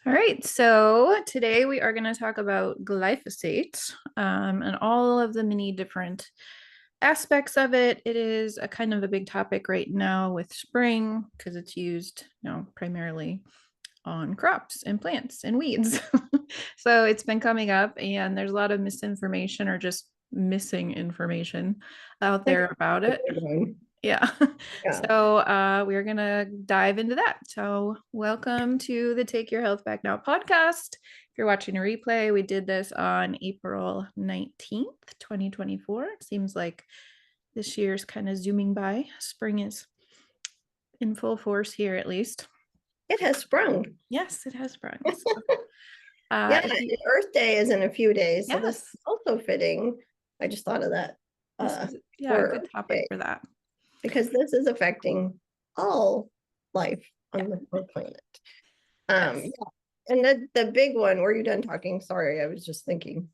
All right, so today we are going to talk about glyphosate and all of the many different aspects of it. It is a kind of a big topic right now with spring because it's used, primarily on crops and plants and weeds. So it's been coming up, and there's a lot of misinformation or just missing information out That's there about a it. good one. Yeah. Yeah. So we're gonna dive into that. So welcome to the Take Your Health Back Now podcast. If you're watching a replay, we did this on April 19th, 2024. It seems like this year's kind of zooming by. Spring is in full force here at least. It has sprung. Yes, it has sprung. So, Yeah, if you Earth Day is in a few days, so this is yes, also fitting. I just thought of that this is a for good Earth topic Day for that. because this is affecting all life Yeah. on the planet. Yes. Yeah. And the big one, were you done talking? Sorry, I was just thinking.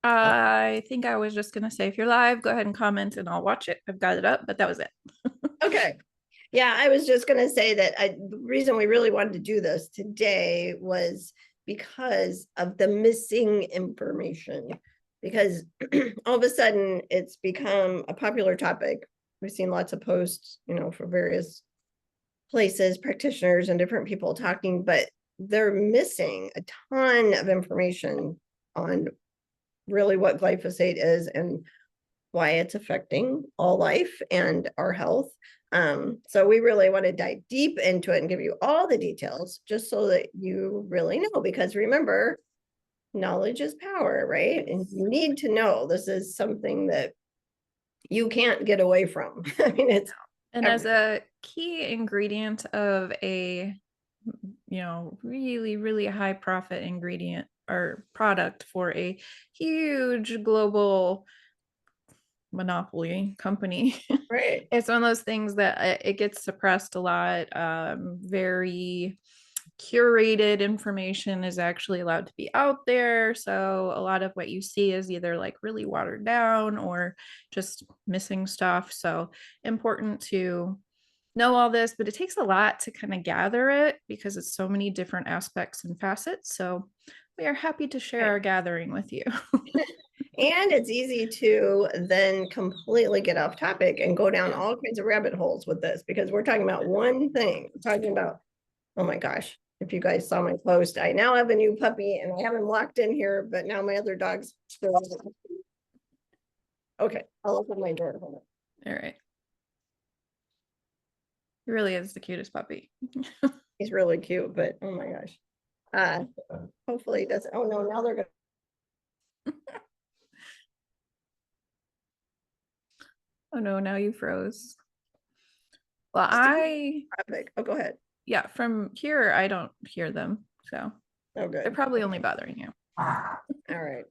I think I was just gonna say if you're live, go ahead and comment and I'll watch it. I've got it up, but that was it. Okay. Yeah, I was just going to say that the reason we really wanted to do this today was because of the missing information. Because all of a sudden it's become a popular topic. We've seen lots of posts, for various places, practitioners, and different people talking, but they're missing a ton of information on really what glyphosate is and why it's affecting all life and our health. So we really want to dive deep into it and give you all the details just so that you really know, because remember, knowledge is power, right? And you need to know this is something that you can't get away from. I mean, it's And as a key ingredient of a, really, really high profit ingredient or product for a huge global monopoly company, right. it's one of those things that it gets suppressed a lot. Very curated information is actually allowed to be out there. So a lot of what you see is either like really watered down or just missing stuff. So important to know all this, but it takes a lot to kind of gather it because it's so many different aspects and facets. So we are happy to share Right. our gathering with you. And it's easy to then completely get off topic and go down all kinds of rabbit holes with this because we're talking about one thing. We're talking about, oh my gosh, if you guys saw my post, I now have a new puppy and I haven't walked in here, but now my other dog's still. Okay, I'll open my door. Hold on. All right. He really is the cutest puppy. He's really cute, but oh my gosh. Uh, hopefully he doesn't. Oh no, now they're gonna. Oh no, now you froze. Well, I, Oh, go ahead. yeah, from here, I don't hear them. So Oh, they're good. probably only bothering you. All right.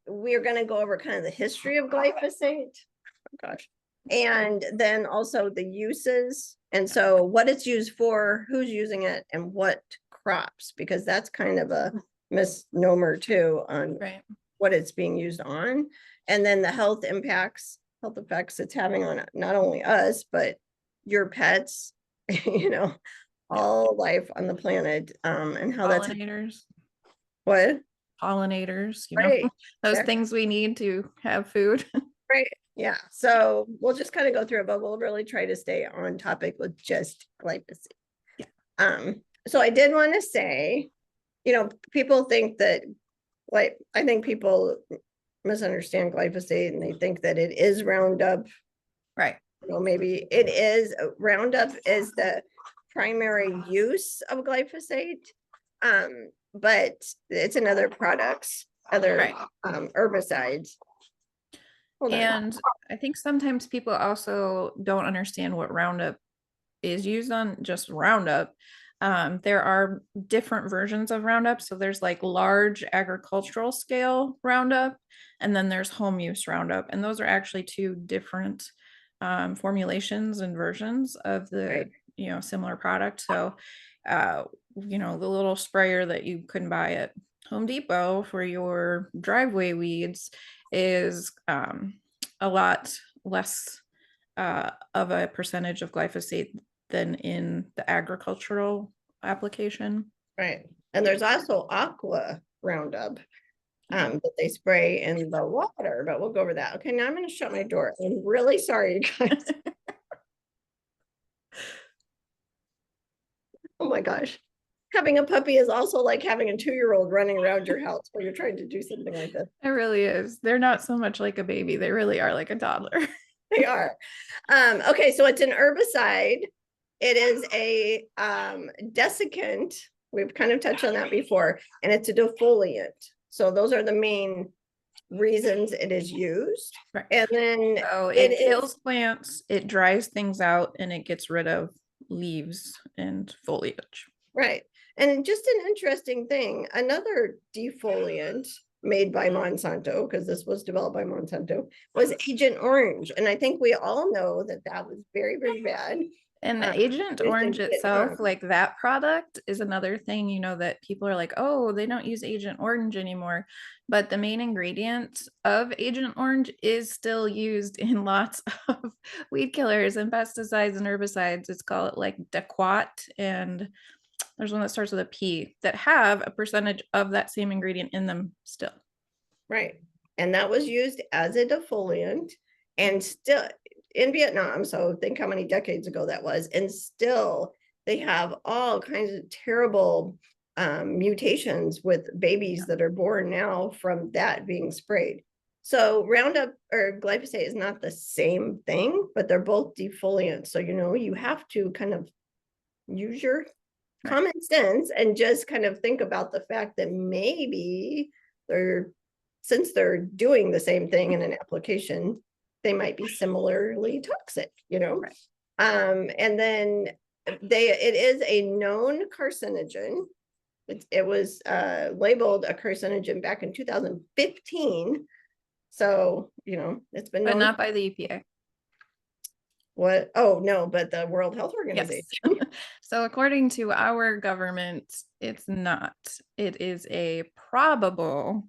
We're gonna go over kind of the history of glyphosate. Oh gosh. And then also the uses. And so what it's used for, who's using it, and what crops, because that's kind of a misnomer too on Right. what it's being used on. And then the health effects it's having on not only us, but your pets, you know, Yeah. all life on the planet, and how that's Pollinators, what? pollinators, Right. those Exactly. things we need to have food. Right. Yeah. So we'll just kind of go through it, but we'll really try to stay on topic with just glyphosate. Yeah. So I did want to say, people think that, like, I think people misunderstand glyphosate and they think that it is Roundup. Right. Maybe it is. Roundup is the primary use of glyphosate, but it's in other products, other Right. herbicides. Hold on. And I think sometimes people also don't understand what Roundup is used on, just Roundup. There are different versions of Roundup. So there's like large agricultural scale Roundup, and then there's home use Roundup. And those are actually two different formulations and versions of the, Right. similar product. So, the little sprayer that you can buy at Home Depot for your driveway weeds is a lot less of a percentage of glyphosate than in the agricultural application. Right. And there's also aqua Roundup that they spray in the water, but we'll go over that. Okay, now I'm going to shut my door. I'm really sorry, you guys. Oh my gosh. Having a puppy is also like having a 2-year-old running around your house when you're trying to do something like this. It really is. They're not so much like a baby. They really are like a toddler. They are. Okay, so it's an herbicide. It is a desiccant. We've kind of touched on that before, and it's a defoliant. So those are the main reasons it is used. Right. And then So it it kills is plants, it dries things out, and it gets rid of leaves and foliage. right. And just an interesting thing, another defoliant made by Monsanto, because this was developed by Monsanto, was Agent Orange. And I think we all know that that was very, very bad. And Agent Orange itself, like that product, is another thing, you know, that people are like, oh, they don't use Agent Orange anymore. But the main ingredient of Agent Orange is still used in lots of weed killers and pesticides and herbicides. It's called like Dequat, and there's one that starts with a P that have a percentage of that same ingredient in them still. Right. And that was used as a defoliant and still in Vietnam. So think how many decades ago that was. And still they have all kinds of terrible mutations with babies that are born now from that being sprayed. So Roundup or glyphosate is not the same thing, but they're both defoliants. So, you know, you have to kind of use your common sense and just kind of think about the fact that maybe since they're doing the same thing in an application, they might be similarly toxic, you know? Right. And then it is a known carcinogen. It was labeled a carcinogen back in 2015. So, you know, it's been But known. not by the EPA. What? Oh, no, but the World Health Organization. Yes. So according to our government, it's not. It is a probable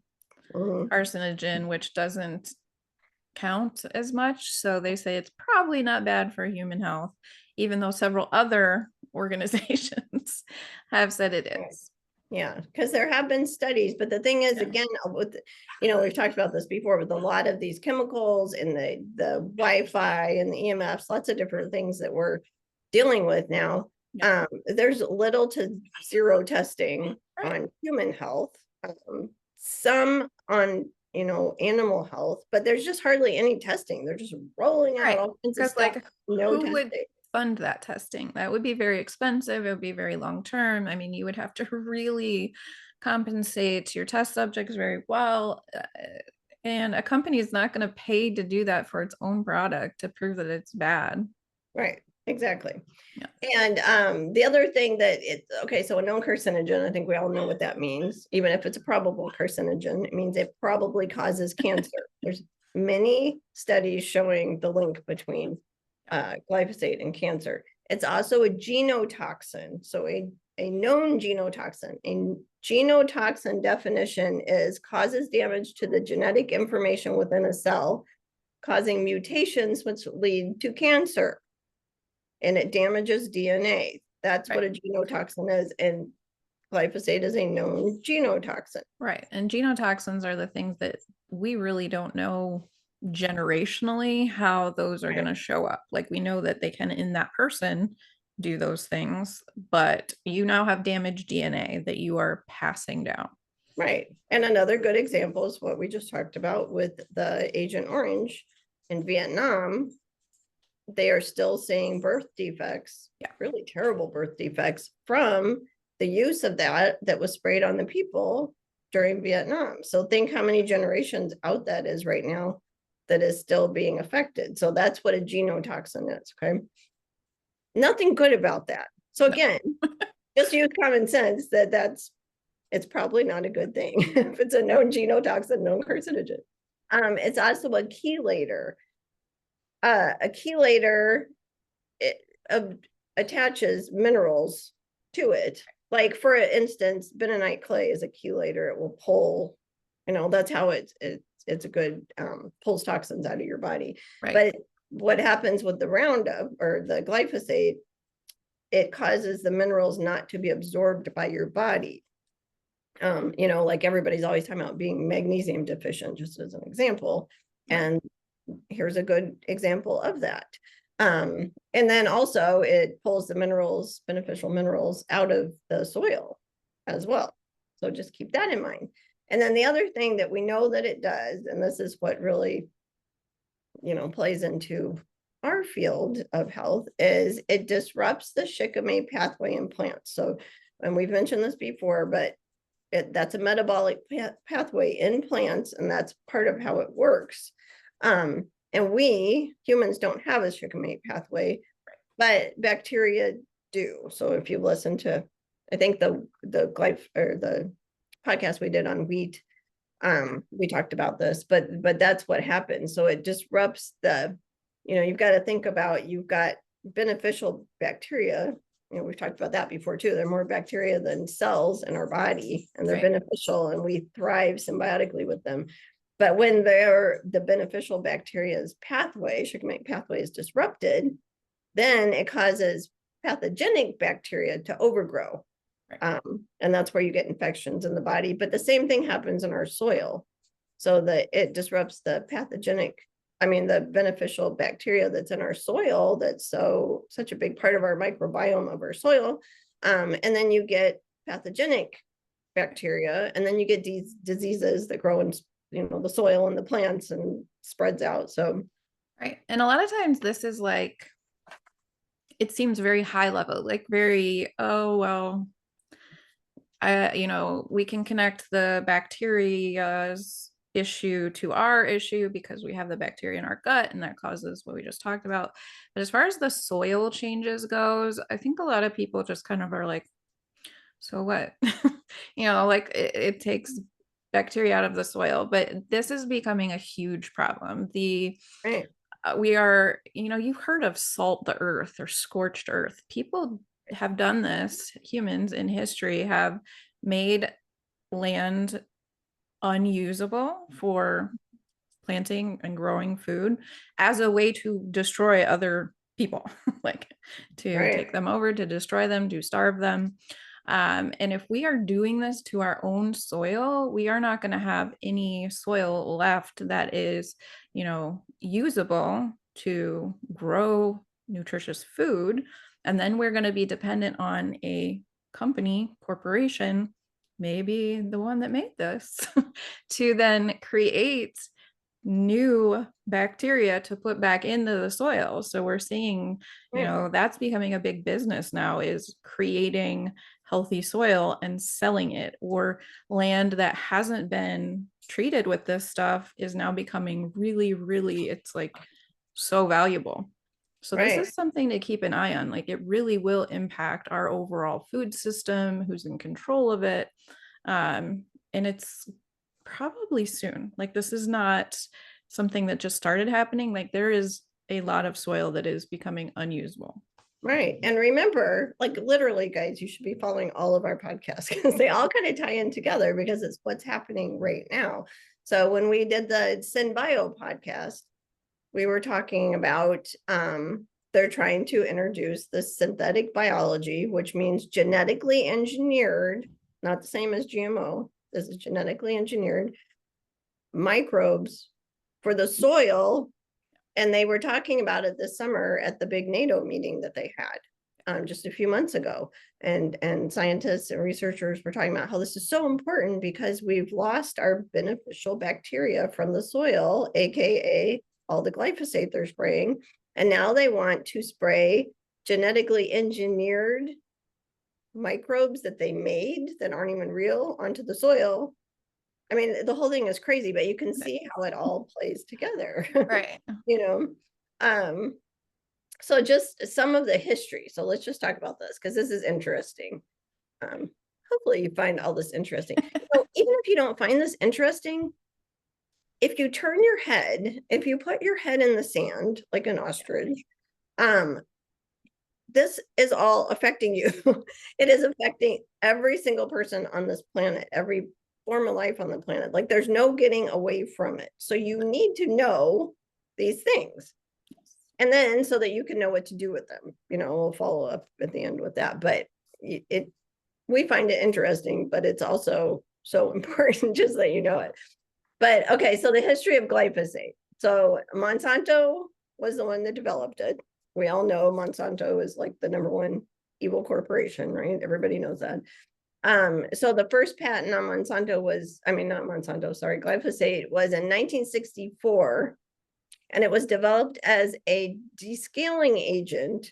carcinogen, which doesn't count as much. So they say it's probably not bad for human health, even though several other organizations have said it is. Yeah, because there have been studies, but the thing is, again, with, you know, we've talked about this before with a lot of these chemicals and the Wi-Fi and the EMFs, lots of different things that we're dealing with now. There's little to zero testing on human health, some on, you know, animal health, but there's just hardly any testing. They're just rolling out all kinds of stuff. Like, who would fund that testing? That would be very expensive. It would be very long term. I mean, you would have to really compensate your test subjects very well. And a company is not going to pay to do that for its own product to prove that it's bad. Right. Exactly. Yeah. And the other thing that okay, so a known carcinogen, I think we all know what that means. Even if it's a probable carcinogen, it means it probably causes cancer. There's many studies showing the link between glyphosate and cancer. It's also a genotoxin. So a known genotoxin. A genotoxin definition is causes damage to the genetic information within a cell, causing mutations which lead to cancer. And it damages DNA. That's what a genotoxin is. And glyphosate is a known genotoxin. Right. And genotoxins are the things that we really don't know generationally how those are going to show up. Like we know that they can in that person do those things, but you now have damaged DNA that you are passing down. Right. And another good example is what we just talked about with the Agent Orange in Vietnam. They are still seeing birth defects, really terrible birth defects from the use of that was sprayed on the people during Vietnam. So think how many generations out that is right now that is still being affected. So that's what a genotoxin is, okay? Nothing good about that. So again, just use common sense it's probably not a good thing if it's a known genotoxin, known carcinogen. It's also a chelator. A chelator attaches minerals to it. Like for instance, bentonite clay is a chelator. It will pull, you know, that's how it's a good pulls toxins out of your body. But what happens with the Roundup or the glyphosate it causes the minerals not to be absorbed by your body. Like everybody's always talking about being magnesium deficient, just as an example. And here's a good example of that. And then also it pulls the minerals, beneficial minerals, out of the soil as well. So just keep that in mind. And then the other thing that we know that it does, and this is what really, plays into our field of health, is it disrupts the shikimate pathway in plants. So, and we've mentioned this before, but that's a metabolic pathway in plants, and that's part of how it works. And we humans don't have a shikimate pathway, but bacteria do. So if you listen to, I think the podcast we did on wheat, we talked about this, but that's what happens. So it disrupts you've got to think about, you've got beneficial bacteria. We've talked about that before too. They're more bacteria than cells in our body, and they're beneficial, and we thrive symbiotically with them. But when the beneficial bacteria's pathway, shikimate pathway, is disrupted, then it causes pathogenic bacteria to overgrow. And that's where you get infections in the body. But the same thing happens in our soil. So that it disrupts the the beneficial bacteria that's in our soil, that's such a big part of our microbiome of our soil. And then you get pathogenic bacteria, and then you get these diseases that grow in the soil and the plants and spreads out. So and a lot of times this is like, it seems very high level, like very, oh well, we can connect the bacteria's issue to our issue because we have the bacteria in our gut, and that causes what we just talked about. But as far as the soil changes goes, I think a lot of people just kind of are like, so what? Like it takes bacteria out of the soil, but this is becoming a huge problem. We are, you've heard of salt the earth or scorched earth. People have done this. Humans in history have made land unusable for planting and growing food as a way to destroy other people, like to take them over, to destroy them, to starve them. And if we are doing this to our own soil, we are not going to have any soil left that is, usable to grow nutritious food. And then we're going to be dependent on a corporation, maybe the one that made this, to then create new bacteria to put back into the soil. So we're seeing, that's becoming a big business now, is creating healthy soil and selling it, or land that hasn't been treated with this stuff is now becoming really, really, it's like so valuable. So this is something to keep an eye on. Like it really will impact our overall food system, who's in control of it. And it's probably soon. Like this is not something that just started happening. Like there is a lot of soil that is becoming unusable. Right. And remember, like literally, guys, you should be following all of our podcasts because they all kind of tie in together, because it's what's happening right now. So when we did the SynBio podcast, we were talking about they're trying to introduce the synthetic biology, which means genetically engineered, not the same as GMO. This is genetically engineered microbes for the soil. And they were talking about it this summer at the big NATO meeting that they had just a few months ago. And scientists and researchers were talking about how this is so important because we've lost our beneficial bacteria from the soil, AKA all the glyphosate they're spraying. And now they want to spray genetically engineered microbes that they made that aren't even real onto the soil. I mean, the whole thing is crazy, but you can see how it all plays together. Right. So just some of the history. So let's just talk about this because this is interesting. Hopefully you find all this interesting. So even if you don't find this interesting, if you turn your head, if you put your head in the sand like an ostrich, this is all affecting you. It is affecting every single person on this planet, every form of life on the planet. Like there's no getting away from it. So you need to know these things. And then so that you can know what to do with them, we'll follow up at the end with that. But we find it interesting, but it's also so important just that you know it. But okay, so the history of glyphosate. So Monsanto was the one that developed it. We all know Monsanto is like the number one evil corporation, right? Everybody knows that. So the first patent on Monsanto was, I mean, not Monsanto, sorry, glyphosate was in 1964, and it was developed as a descaling agent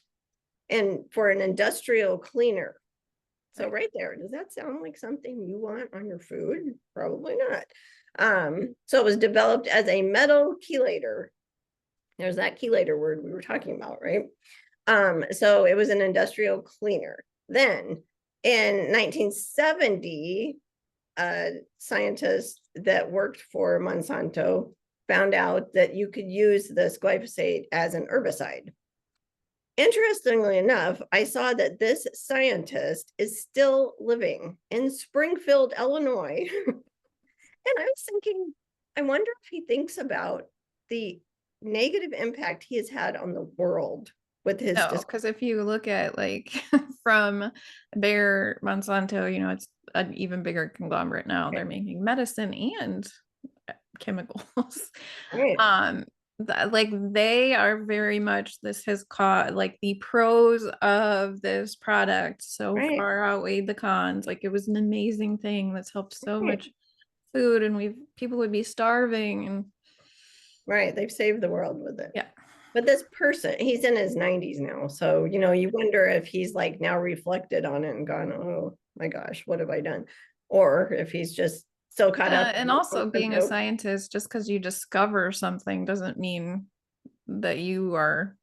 and for an industrial cleaner. So right there, does that sound like something you want on your food? Probably not. So it was developed as a metal chelator. There's that chelator word we were talking about, right? So it was an industrial cleaner. Then in 1970, scientists that worked for Monsanto found out that you could use this glyphosate as an herbicide. Interestingly enough, I saw that this scientist is still living in Springfield, Illinois. And I was thinking, I wonder if he thinks about the negative impact he has had on the world with his No, because if you look at like from Bayer, Monsanto, it's an even bigger conglomerate now. They're making medicine and chemicals. right. Like they are very much, this has caught like the pros of this product so Right. far outweighed the cons. Like it was an amazing thing that's helped so Right. much food, and people would be starving, and Right. They've saved the world with it. yeah. But this person, he's in his 90s now. So, you wonder if he's like now reflected on it and gone, oh my gosh, what have I done? Or if he's just so caught up. And also being a scientist, just because you discover something doesn't mean that you are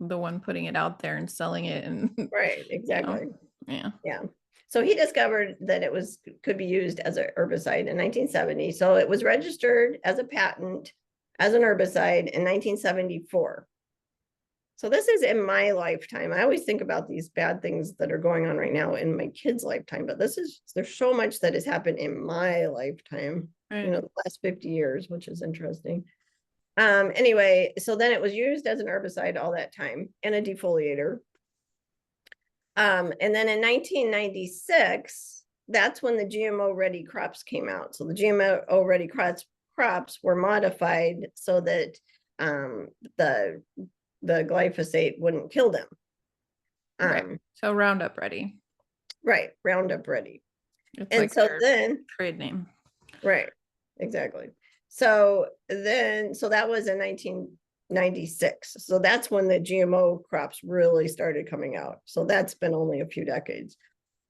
the one putting it out there and selling it. And right, exactly. Yeah. Yeah. So he discovered that it could be used as a herbicide in 1970. So it was registered as a patent as an herbicide in 1974. So this is in my lifetime. I always think about these bad things that are going on right now in my kids' lifetime, but there's so much that has happened in my lifetime, Right. the last 50 years, which is interesting. Anyway, so then it was used as an herbicide all that time and a defoliator. And then in 1996, that's when the GMO ready crops came out. So the GMO ready crops were modified so that the glyphosate wouldn't kill them. Right. So Roundup Ready. Right, Roundup Ready. It's and like so their then trade name. right, exactly. So that was in 1996. So that's when the GMO crops really started coming out. So that's been only a few decades.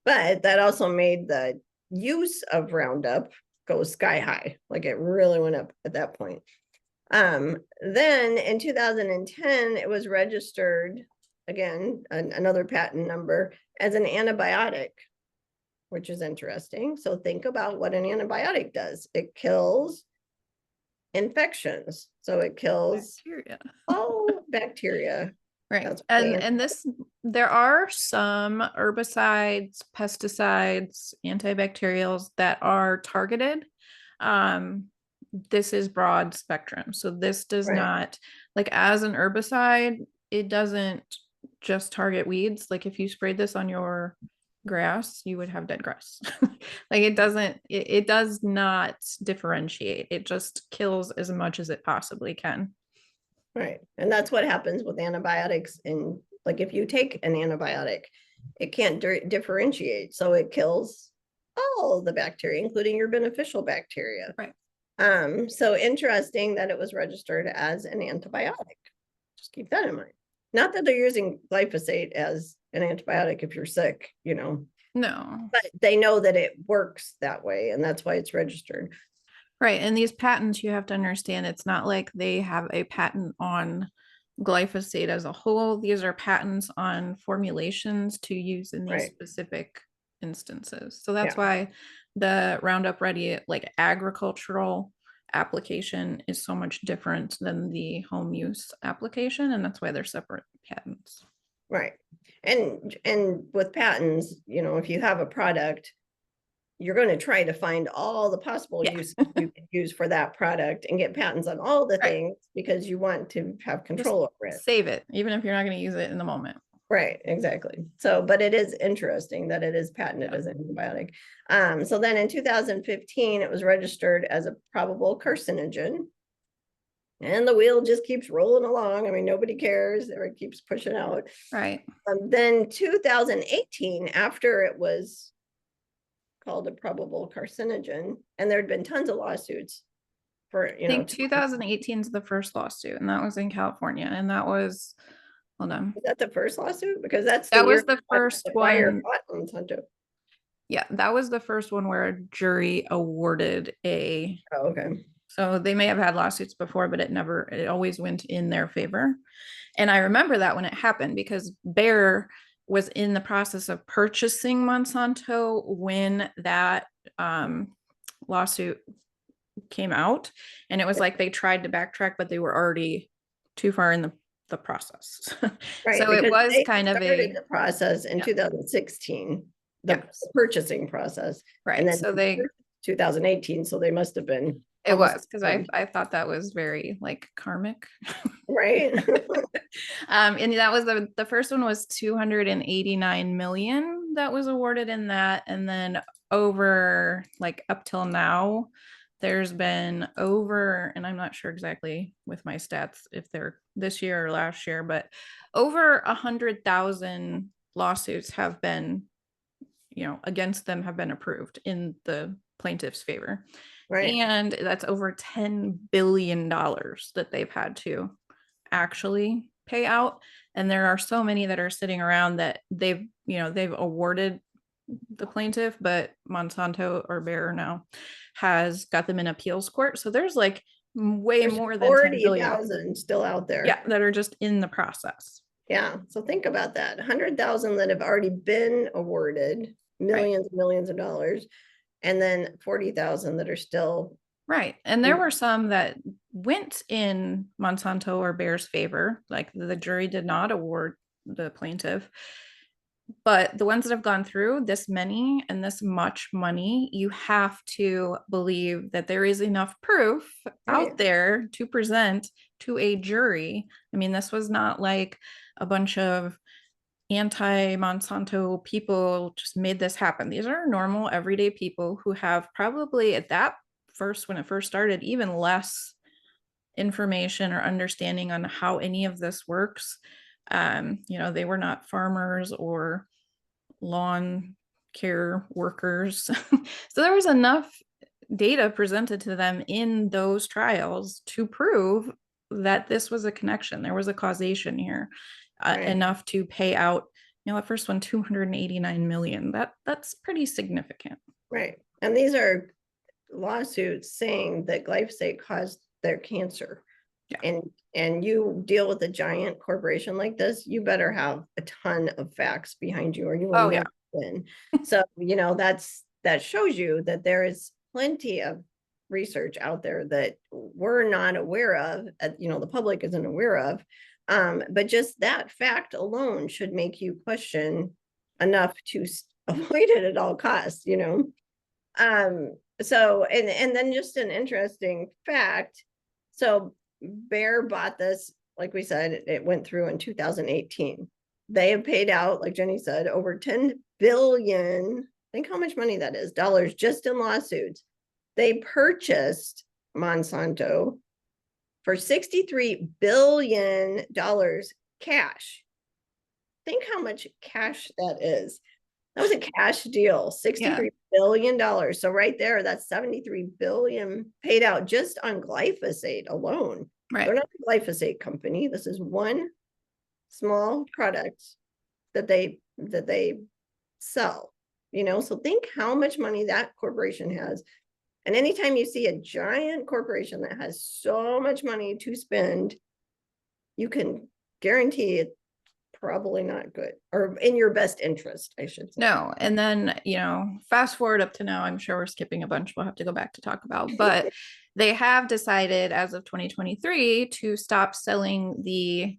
But that also made the use of Roundup go sky high. Like it really went up at that point. Then in 2010, it was registered again, another patent number, as an antibiotic, which is interesting. So think about what an antibiotic does. It kills infections. So it kills bacteria. all bacteria. Right. And there are some herbicides, pesticides, antibacterials that are targeted. This is broad spectrum. So this does not, like as an herbicide, it doesn't just target weeds. Like if you sprayed this on your grass, you would have dead grass. Like it does not differentiate. It just kills as much as it possibly can. Right. And that's what happens with antibiotics. And like if you take an antibiotic, it can't differentiate. So it kills all the bacteria, including your beneficial bacteria. Right. So interesting that it was registered as an antibiotic. Just keep that in mind. Not that they're using glyphosate as an antibiotic if you're sick, No. But they know that it works that way, and that's why it's registered. Right. And these patents, you have to understand, it's not like they have a patent on glyphosate as a whole. These are patents on formulations to use in these specific instances. So that's why the Roundup Ready, like agricultural application, is so much different than the home use application. And that's why they're separate patents. Right. And with patents, if you have a product, you're going to try to find all the possible Yeah. uses you can use for that product and get patents on all the Right. things because you want to have Just control over it. save it, even if you're not going to use it in the moment. Right, exactly. So, but it is interesting that it is patented as an antibiotic. So then in 2015, it was registered as a probable carcinogen. And the wheel just keeps rolling along. I mean, nobody cares. It keeps pushing out. Right. Then 2018, after it was called a probable carcinogen, and there had been tons of lawsuits for, I think 2018 is the first lawsuit, and that was in California. And that was, hold on. Is that the first lawsuit? Because that's the That year was the first the buyer one. bought Monsanto. Yeah, that was the first one where a jury awarded a, Oh, okay. so they may have had lawsuits before, but it always went in their favor. And I remember that when it happened because Bayer was in the process of purchasing Monsanto when that lawsuit came out. And it was like they tried to backtrack, but they were already too far in the process. Right, So it because was they kind of started the process in yeah. 2016, the Yes. purchasing process. Right. And then So they 2018, so they must have been it almost was because I thought that was very like karmic. right. And that was the first one was 289 million that was awarded in that. And then over like up till now, there's been over, and I'm not sure exactly with my stats if they're this year or last year, but over 100,000 lawsuits have been, against them have been approved in the plaintiff's favor. Right. And that's over $10 billion that they've had to actually pay out. And there are so many that are sitting around that they've awarded the plaintiff, but Monsanto or Bayer now has got them in appeals court. So there's like way There's more than 10 billion. 40,000 still out there. Yeah, that are just in the process. Yeah. So think about that. 100,000 that have already been awarded, millions and millions of dollars, and then 40,000 that are still right. And there were some that went in Monsanto or Bayer's favor, like the jury did not award the plaintiff. But the ones that have gone through this many and this much money, you have to believe that there is enough proof out there to present to a jury. I mean, this was not like a bunch of anti-Monsanto people just made this happen. These are normal, everyday people who have probably at that first, when it first started, even less information or understanding on how any of this works. They were not farmers or lawn care workers. So there was enough data presented to them in those trials to prove that this was a connection. There was a causation here, enough to pay out, the first one, 289 million. That's pretty significant. Right. And these are lawsuits saying that glyphosate caused their cancer. Yeah. And you deal with a giant corporation like this, you better have a ton of facts behind you or you will never win. So, that shows you that there is plenty of research out there that we're not aware of, the public isn't aware of. But just that fact alone should make you question enough to avoid it at all costs, So, and then just an interesting fact. So Bayer bought this, like we said, it went through in 2018. They have paid out, like Jenny said, over 10 billion. Think how much money that is, dollars just in lawsuits. They purchased Monsanto for $63 billion cash. Think how much cash that is. That was a cash deal, $63 billion. So right there, that's 73 billion paid out just on glyphosate alone. Right. They're not a glyphosate company. This is one small product that they sell, so think how much money that corporation has. And anytime you see a giant corporation that has so much money to spend, you can guarantee it's probably not good or in your best interest, I should say. No. And then, fast forward up to now, I'm sure we're skipping a bunch we'll have to go back to talk about, but they have decided as of 2023 to stop selling the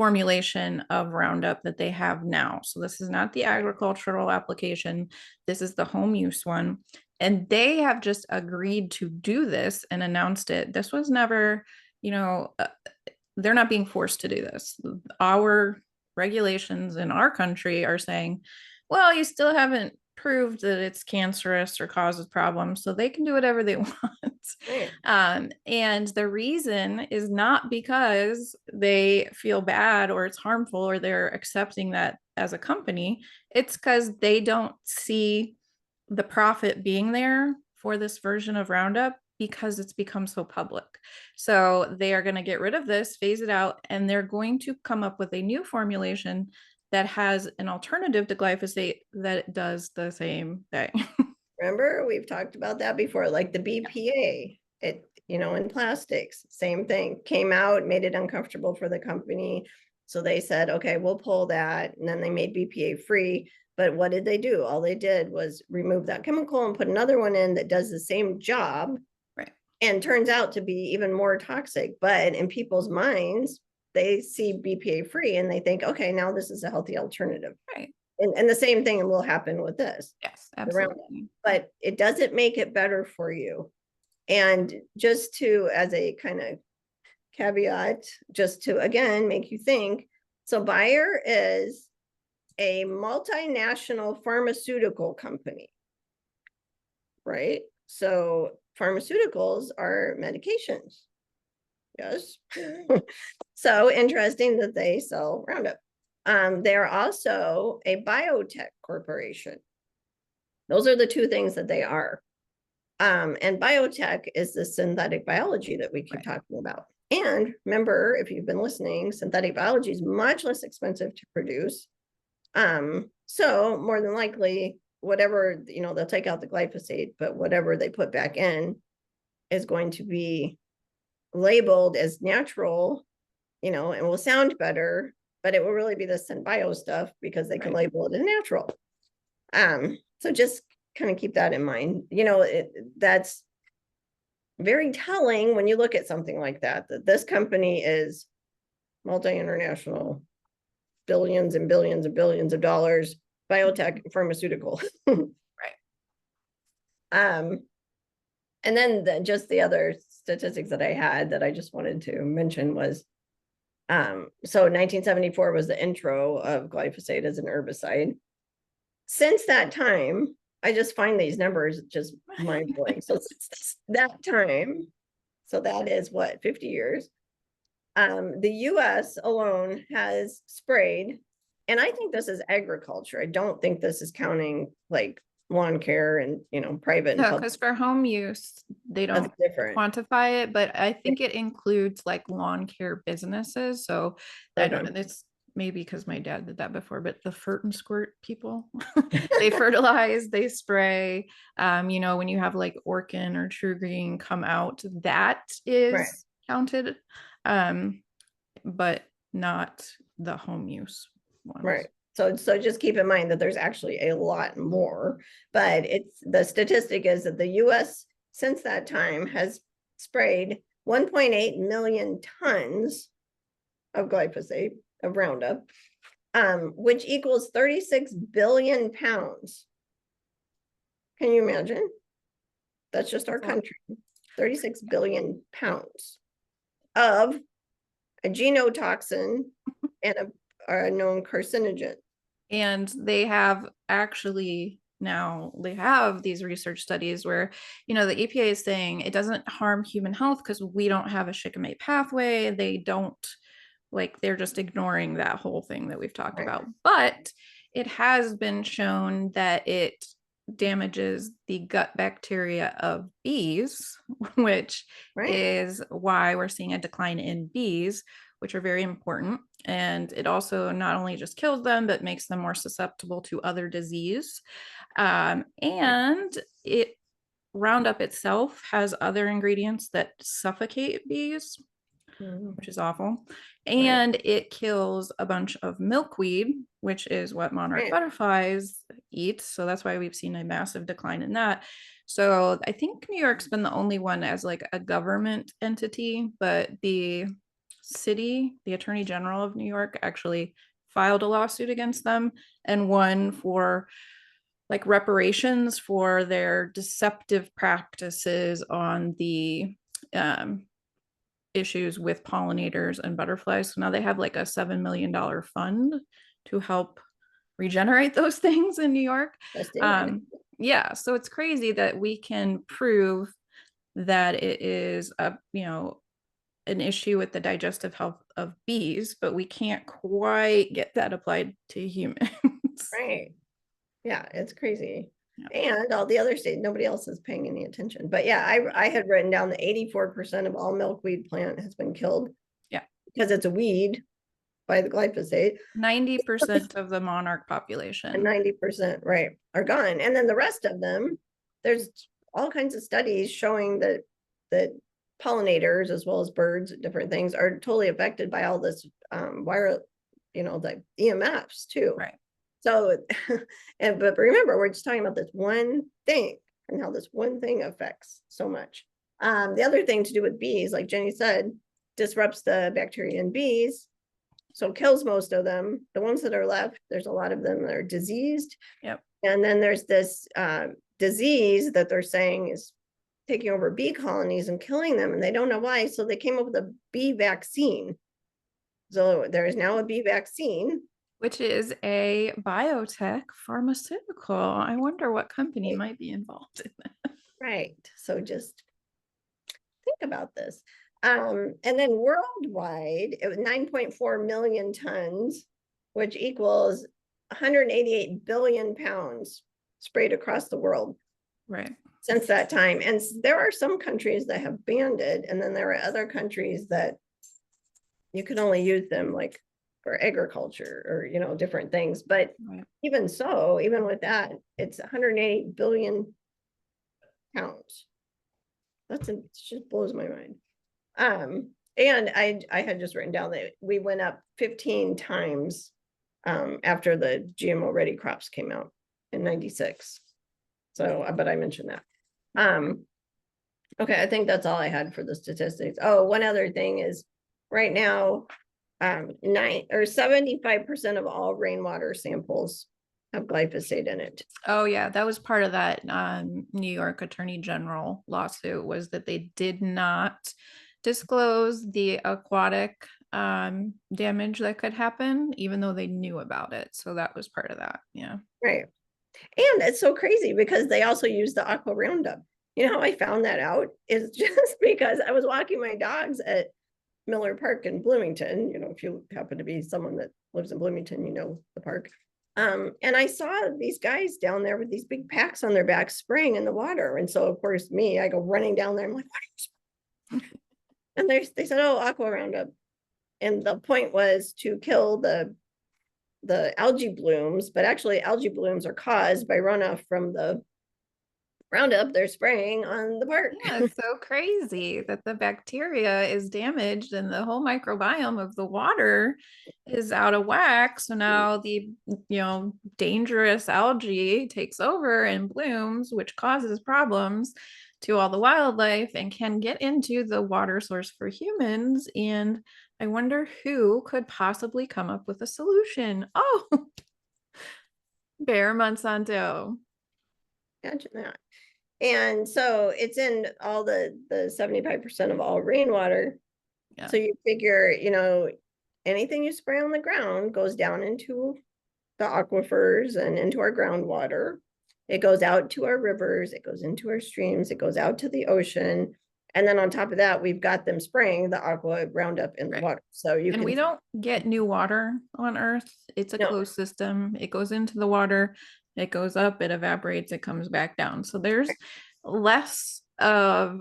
formulation of Roundup that they have now. So this is not the agricultural application. This is the home use one. And they have just agreed to do this and announced it. This was never, you know, they're not being forced to do this. Our regulations in our country are saying, well, you still haven't proved that it's cancerous or causes problems, so they can do whatever they want. Right. And the reason is not because they feel bad or it's harmful or they're accepting that as a company. It's because they don't see the profit being there for this version of Roundup because it's become so public. So they are going to get rid of this, phase it out, and they're going to come up with a new formulation that has an alternative to glyphosate that does the same thing. Remember, we've talked about that before, like the BPA, it, in plastics, same thing, came out, made it uncomfortable for the company. So they said, okay, we'll pull that. And then they made BPA free. But what did they do? All they did was remove that chemical and put another one in that does the same job. Right. And turns out to be even more toxic. But in people's minds, they see BPA free and they think, okay, now this is a healthy alternative. Right. And the same thing will happen with this. Yes, absolutely. But it doesn't make it better for you. And just to, as a kind of caveat, just to again make you think, so Bayer is a multinational pharmaceutical company, right? So pharmaceuticals are medications. Yes. So interesting that they sell Roundup. They're also a biotech corporation. Those are the two things that they are. And biotech is the synthetic biology that we keep talking about. And remember, if you've been listening, synthetic biology is much less expensive to produce. So more than likely, whatever, they'll take out the glyphosate, but whatever they put back in is going to be labeled as natural, and will sound better, but it will really be the synbio stuff because they can label it as natural. So just kind of keep that in mind. That's very telling when you look at something like that this company is multi-international, billions and billions and billions of dollars, biotech, pharmaceutical. Right. And then just the other statistics that I had that I just wanted to mention was, so 1974 was the intro of glyphosate as an herbicide. Since that time, I just find these numbers just mind-blowing. So since that time, so that is what, 50 years, the US alone has sprayed, and I think this is agriculture. I don't think this is counting like lawn care and, private and No, public. because for home use, they don't quantify it, but I think it includes like lawn care businesses. So I don't know. It's maybe because my dad did that before, but the fert and squirt people, they fertilize, they spray. When you have like Orkin or True Green come out, that is counted, but not the home use ones. Right. So just keep in mind that there's actually a lot more, but the statistic is that the US since that time has sprayed 1.8 million tons of glyphosate, of Roundup, which equals 36 billion pounds. Can you imagine? That's just our country. 36 billion pounds of a genotoxin and a known carcinogen. And they have actually now they have these research studies where the EPA is saying it doesn't harm human health because we don't have a shikimate pathway. They don't, like, they're just ignoring that whole thing that we've talked about. But it has been shown that it damages the gut bacteria of bees, which is why we're seeing a decline in bees, which are very important. And it also not only just kills them, but makes them more susceptible to other disease. And it Roundup itself has other ingredients that suffocate bees, which is awful. And it kills a bunch of milkweed, which is what monarch butterflies eat. So that's why we've seen a massive decline in that. So I think New York's been the only one as like a government entity, but the City, the Attorney General of New York, actually filed a lawsuit against them and won for like reparations for their deceptive practices on the um, issues with pollinators and butterflies. So now they have like a $7 million fund to help regenerate those things in New York. Um, yeah, so it's crazy that we can prove that it is a an issue with the digestive health of bees, but we can't quite get that applied to humans. Right. Yeah, it's crazy. Yeah. And all the other states, nobody else is paying any attention. But yeah, I had written down that 84% of all milkweed plant has been killed. Yeah. Because it's a weed by the glyphosate. 90% of the monarch And population. 90%, right, are gone. And then the rest of them, there's all kinds of studies showing that pollinators as well as birds, different things, are totally affected by all this viral, the EMFs too. Right. So, but remember, we're just talking about this one thing and how this one thing affects so much. The other thing to do with bees, like Jenny said, disrupts the bacteria in bees, so kills most of them. The ones that are left, there's a lot of them that are diseased. Yep. And then there's this disease that they're saying is taking over bee colonies and killing them, and they don't know why. So they came up with a bee vaccine. So there is now a bee vaccine, which is a biotech pharmaceutical. I wonder what company might be involved in that. Right. So just think about this. And then worldwide, it was 9.4 million tons, which equals 188 billion pounds sprayed across the world. Right. Since that time. And there are some countries that have banned it, and then there are other countries that you can only use them like for agriculture or different things. But right. Even so, even with that, it's 180 billion pounds. It just blows my mind. And I had just written down that we went up 15 times after the GMO ready crops came out in 96. So, but I mentioned that. Okay, I think that's all I had for the statistics. Oh, one other thing is right now, 75% of all rainwater samples have glyphosate in it. Oh yeah, that was part of that New York Attorney General lawsuit, was that they did not disclose the aquatic damage that could happen, even though they knew about it. So that was part of that. Yeah. Right. And it's so crazy because they also use the aqua roundup. You know how I found that out is just because I was walking my dogs at Miller Park in Bloomington. If you happen to be someone that lives in Bloomington, you know the park. And I saw these guys down there with these big packs on their backs spraying in the water. And so of course I go running down there. I'm like, what are you spraying? And they said, oh, aqua roundup. And the point was to kill the algae blooms, but actually algae blooms are caused by runoff from the Roundup they're spraying on the park. Yeah, it's so crazy that the bacteria is damaged and the whole microbiome of the water is out of whack. So now the dangerous algae takes over and blooms, which causes problems to all the wildlife and can get into the water source for humans. And I wonder who could possibly come up with a solution. Oh, Bayer Monsanto. Imagine that. And so it's in all the 75% of all rainwater. Yeah. So you figure, anything you spray on the ground goes down into the aquifers and into our groundwater. It goes out to our rivers, it goes into our streams, it goes out to the ocean. And then on top of that, we've got them spraying the aqua roundup in the water. So we don't get new water on Earth. It's a closed system. It goes into the water, it goes up, it evaporates, it comes back down. So there's less of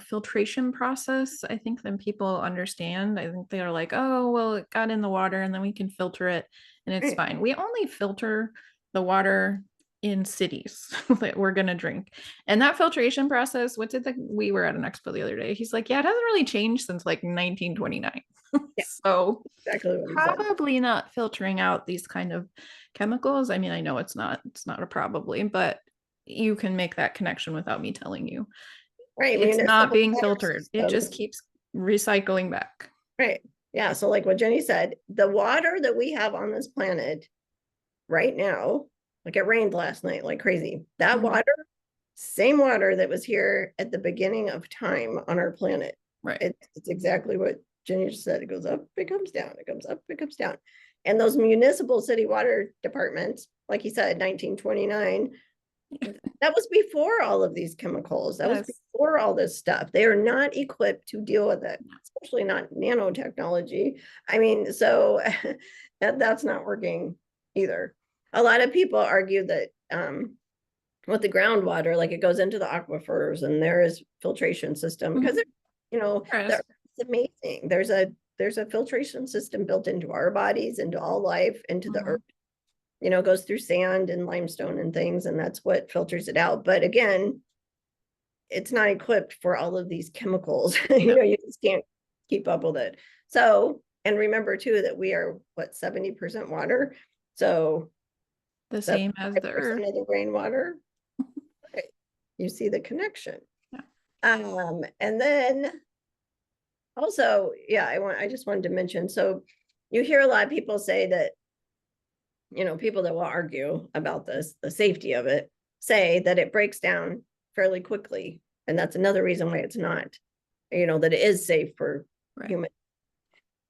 filtration process, I think, than people understand. I think they're like, oh, well, it got in the water and then we can filter it and it's fine. We only filter the water in cities that we're gonna drink, and that filtration process, we were at an expo the other day, he's like, yeah, it hasn't really changed since like 1929. So exactly probably not filtering out these kind of chemicals. I mean, I know it's not a probably, but you can make that connection without me telling you. Right, it's not being filtered. It just keeps recycling back. Right. Yeah. So like what Jenny said, the water that we have on this planet right now, like it rained last night like crazy. That Mhm. water, same water that was here at the beginning of time on our planet. Right. It's exactly what Jenny just said. It goes up, it comes down, it comes up, it comes down. And those municipal city water departments, like you said, 1929, that was before all of these chemicals. That was Yes. before all this stuff. They are not equipped to deal with it, especially not nanotechnology. I mean, so that's not working either. A lot of people argue that with the groundwater, like it goes into the aquifers and there is filtration system because Mhm. There the is. earth is amazing. There's a filtration system built into our bodies, into all life, into the earth. Mhm. Goes through sand and limestone and things, and that's what filters it out. But again, it's not equipped for all of these chemicals. No, You just can't keep up with it. So, and remember too that we are what 70% water. So the that's same as the 5% earth. of the rainwater. Right. You see the connection. Yeah. And then also, yeah, I just wanted to mention, so you hear a lot of people say that, people that will argue about this, the safety of it, say that it breaks down fairly quickly. And that's another reason why it's not, that it is safe for Right.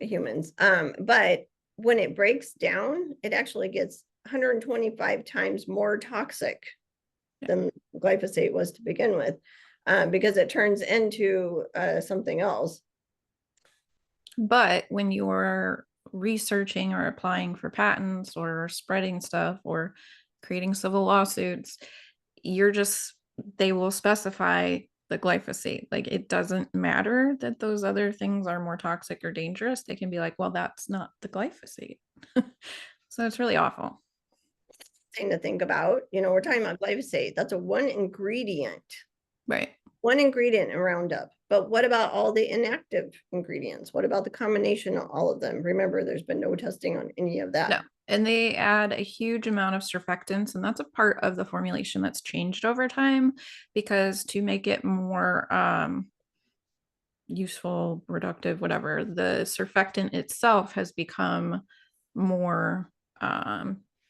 humans. But when it breaks down, it actually gets 125 times more toxic Yeah. than glyphosate was to begin with, because it turns into something else. But when you're researching or applying for patents or spreading stuff or creating civil lawsuits, you're just, they will specify the glyphosate. Like it doesn't matter that those other things are more toxic or dangerous. They can be like, well, that's not the glyphosate. So it's really awful. Thing to think about, we're talking about glyphosate. That's a Right. one ingredient in Roundup. But what about all the inactive ingredients? What about the combination of all of them? Remember, there's been no testing on any of No. that. And they add a huge amount of surfactants, and that's a part of the formulation that's changed over time because to make it more useful, productive, whatever, the surfactant itself has become more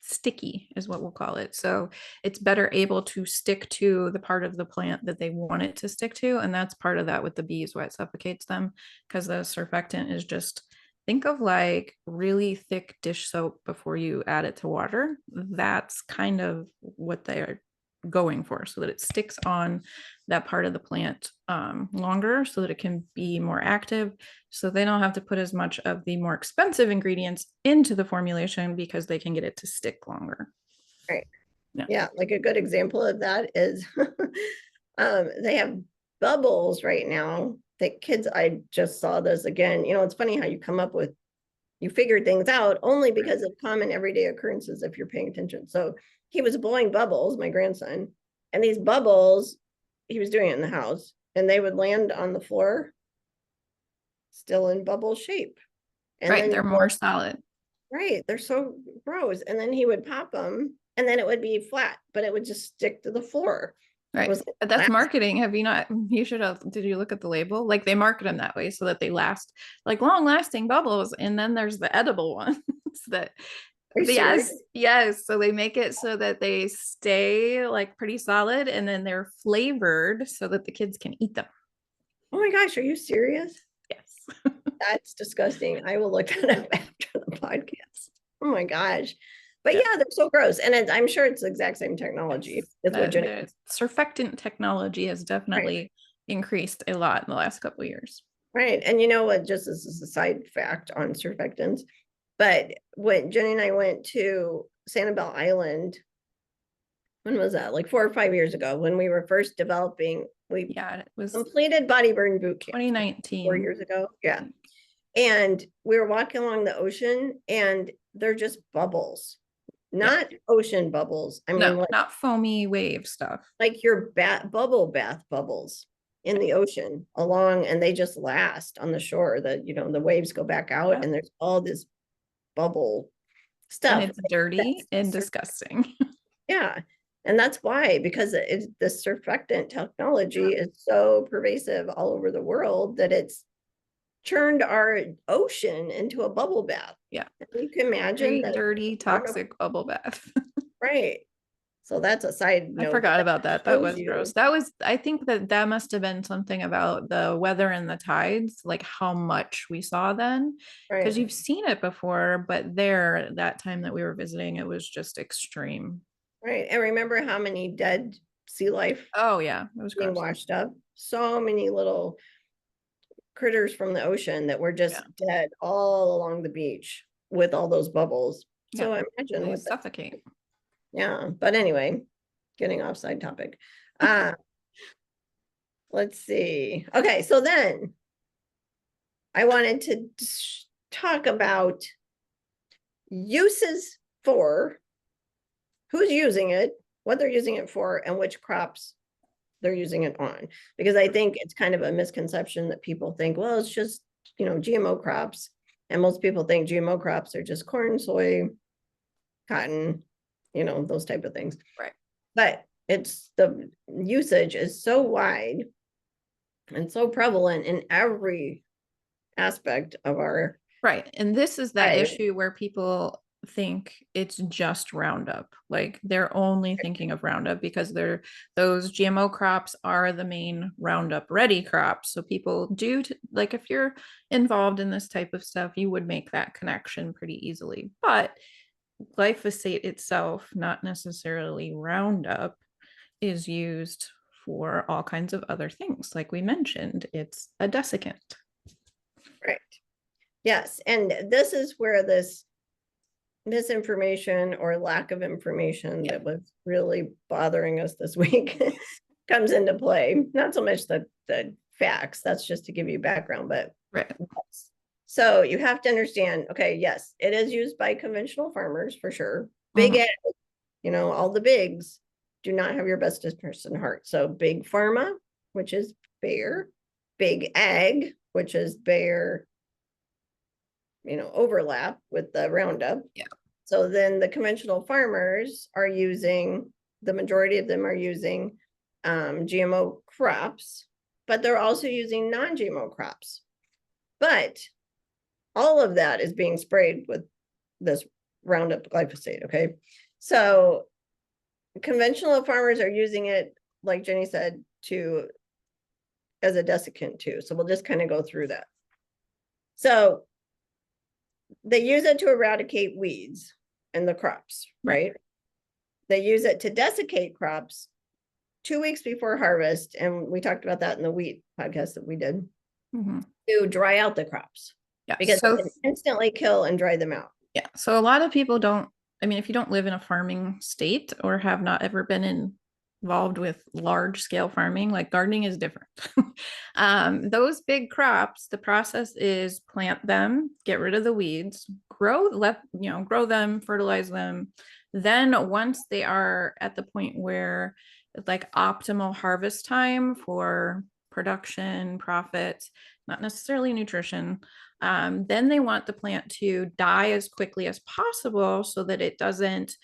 sticky, is what we'll call it. So it's better able to stick to the part of the plant that they want it to stick to. And that's part of that with the bees, why it suffocates them, because the surfactant is just, think of like really thick dish soap before you add it to water. That's kind of what they are going for, so that it sticks on that part of the plant longer, so that it can be more active, so they don't have to put as much of the more expensive ingredients into the formulation because they can get it to stick longer. Right. Yeah. Yeah, like a good example of that is they have bubbles right now that kids, I just saw this again. It's funny how you figure things out only because of common everyday occurrences if you're paying attention. So he was blowing bubbles, my grandson, and these bubbles, he was doing it in the house, and they would land on the floor still in bubble shape. And Right, then, they're more solid. right, they're so gross. And then he would pop them, and then it would be flat, but it would just stick to the floor. It Right, was but that's like marketing. Have you not, you should have, did you look at the label? Like they market them that way so that they last, like long lasting bubbles, and then there's the edible ones that, are you serious? yes, yes, so they make it so that they stay like pretty solid, and then they're flavored so that the kids can eat them. Oh my gosh, are you serious? Yes. That's disgusting. I will look that up after the podcast. Oh my gosh. But Yeah. yeah, they're so gross. And I'm sure it's the exact same technology Yes. as what Jenny. The surfactant technology has Right. definitely increased a lot in the last couple of years. Right. And you know what, just as a side fact on surfactants, but when Jenny and I went to Sanibel Island, when was that? Like 4 or 5 years ago, when we were first developing, we Yeah, it was completed body burn boot camp 4 2019. years ago. Yeah. And we were walking along the ocean and they're just bubbles, Yeah. not ocean bubbles. I mean, No, not foamy wave stuff. like your bubble bath bubbles in the ocean along, and they just last on the shore. The waves go back out, Yeah. and there's all this bubble And stuff. it's dirty and That's disgusting. yeah, and that's why, because the surfactant technology is so pervasive all over the world that it's turned our ocean into a bubble bath. Yeah. You can imagine Very that. dirty, toxic bubble bath. Right. So that's a side I note, but forgot that about that. That shows was you, gross. I think that must have been something about the weather and the tides, like how much we saw then. Because right, you've seen it before, but there, that time that we were visiting, it was just extreme. right. And remember how many dead sea life Oh, yeah. It was being gross. washed up? So many little critters from the ocean that were Yeah. just dead all along the beach with all those bubbles. Yeah. So imagine They what that, suffocate. yeah. But anyway, getting off side topic. Uh, let's see. Okay, so then I wanted to talk about uses for who's using it, what they're using it for, and which crops they're using it on. Because I think it's kind of a misconception that people think, well, it's just, GMO crops. And most people think GMO crops are just corn, soy, cotton, those type of things. Right. But it's the usage is so wide and so prevalent in every aspect of our Right. And this is that life. issue where people think it's just Roundup. Like they're only thinking of Roundup because those GMO crops are the main Roundup ready crops. So people like if you're involved in this type of stuff, you would make that connection pretty easily. But glyphosate itself, not necessarily Roundup, is used for all kinds of other things. Like we mentioned, it's a desiccant. Right. Yes. And this is where this misinformation or lack of information that was really bothering us this week comes into play. Not so much the facts, that's just to give you background, but Right. so you have to understand, okay, yes, it is used by conventional farmers for sure. Big ag, all the bigs do not have your best interest in heart. So big pharma, which is Bayer, big ag, which is Bayer, overlap with the Roundup. Yeah. So then the conventional farmers are using, the majority of them are using GMO crops, but they're also using non-GMO crops. But all of that is being sprayed with this Roundup glyphosate, okay? So conventional farmers are using it, like Jenny said, as a desiccant too. So we'll just kind of go through that. So they use it to eradicate weeds in the crops, right? They use it to desiccate crops 2 weeks before harvest. And we talked about that in the wheat podcast that we did, to dry out the crops. Yeah. Because it can instantly kill and dry them out. Yeah. So a lot of people don't, I mean, if you don't live in a farming state or have not ever been involved with large scale farming, like gardening is different. Those big crops, the process is plant them, get rid of the weeds, grow them, fertilize them. Then once they are at the point where it's like optimal harvest time for production, profit, not necessarily nutrition, then they want the plant to die as quickly as possible so that it doesn't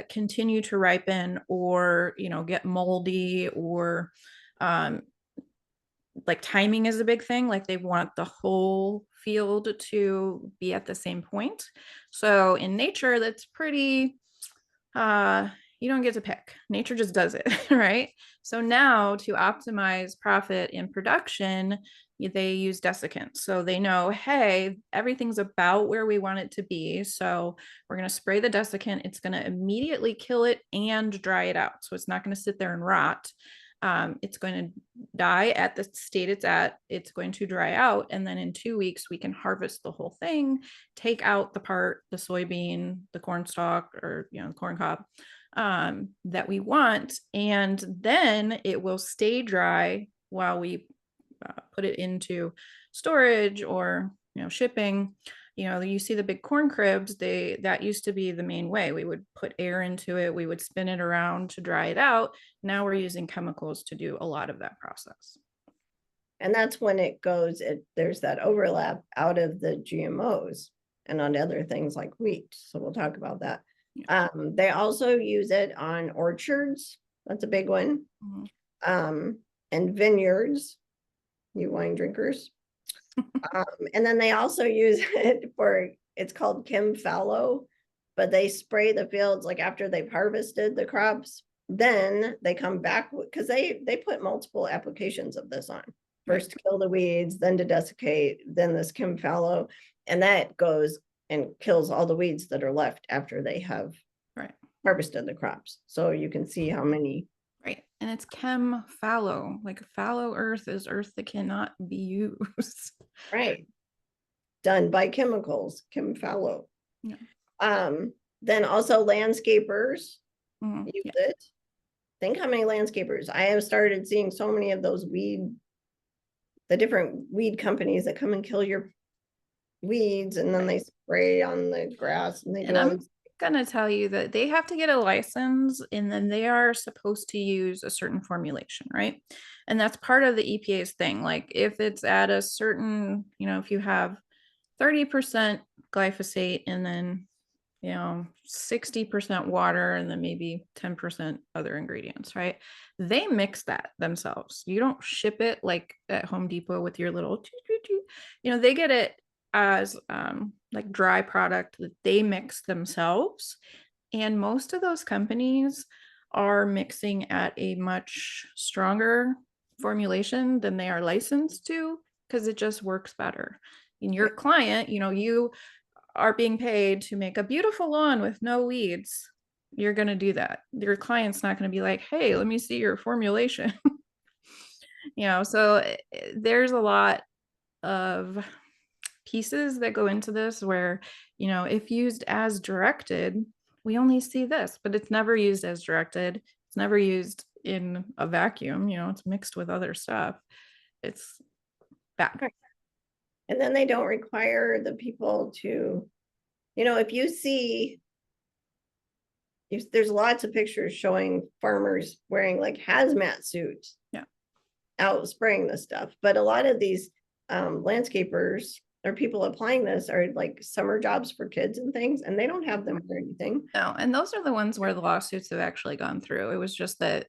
continue to ripen or get moldy or like timing is a big thing. Like they want the whole field to be at the same point. So in nature, that's pretty you don't get to pick. Nature just does it, right? So now to optimize profit in production, they use desiccants. So they know, hey, everything's about where we want it to be. So we're going to spray the desiccant. It's going to immediately kill it and dry it out. So it's not going to sit there and rot. It's going to die at the state it's at. It's going to dry out. And then in 2 weeks, we can harvest the whole thing, take out the soybean, the corn stalk, or, the corn cob that we want. And then it will stay dry while we put it into storage or, shipping. You see the big corn cribs, that used to be the main way. We would put air into it, we would spin it around to dry it out. Now we're using chemicals to do a lot of that process. And that's when there's that overlap out of the GMOs and on other things like wheat. So we'll talk about that. Yeah. They also use it on orchards. That's a big one. And vineyards, you wine drinkers. And then they also use it for, it's called Kim fallow, but they spray the fields like after they've harvested the crops. Then they come back because they put multiple applications of this on. First to kill the weeds, then to desiccate, then this Kim fallow, and that goes and kills all the weeds that are left after they have Right. harvested the crops. So you can see how many. Right. And it's chem fallow. Like fallow earth is earth that cannot be used. Right. Done by chemicals, Kim fallow. Yeah. Then also landscapers use Yeah. it. Think how many landscapers. I have started seeing so many of those the different weed companies that come and kill your weeds, and then they spray on the grass and they do And all I'm these. gonna tell you that they have to get a license and then they are supposed to use a certain formulation, right? And that's part of the EPA's thing. Like if it's at a certain, if you have 30% glyphosate and then 60% water and then maybe 10% other ingredients, right? They mix that themselves. You don't ship it like at Home Depot with your little, they get it as like dry product that they mix themselves. And most of those companies are mixing at a much stronger formulation than they are licensed to because it just works better. And your client, you are being paid to make a beautiful lawn with no weeds, you're going to do that. Your client's not going to be like, hey, let me see your formulation. So there's a lot of pieces that go into this where, if used as directed, we only see this, but it's never used as directed. It's never used in a vacuum, it's mixed with other stuff. It's bad. And then they don't require the people to, if you see, there's lots of pictures showing farmers wearing like hazmat suits. Yeah. Out spraying this stuff. But a lot of these landscapers or people applying this are like summer jobs for kids and things, and they don't have them or anything. No, and those are the ones where the lawsuits have actually gone through. It was just that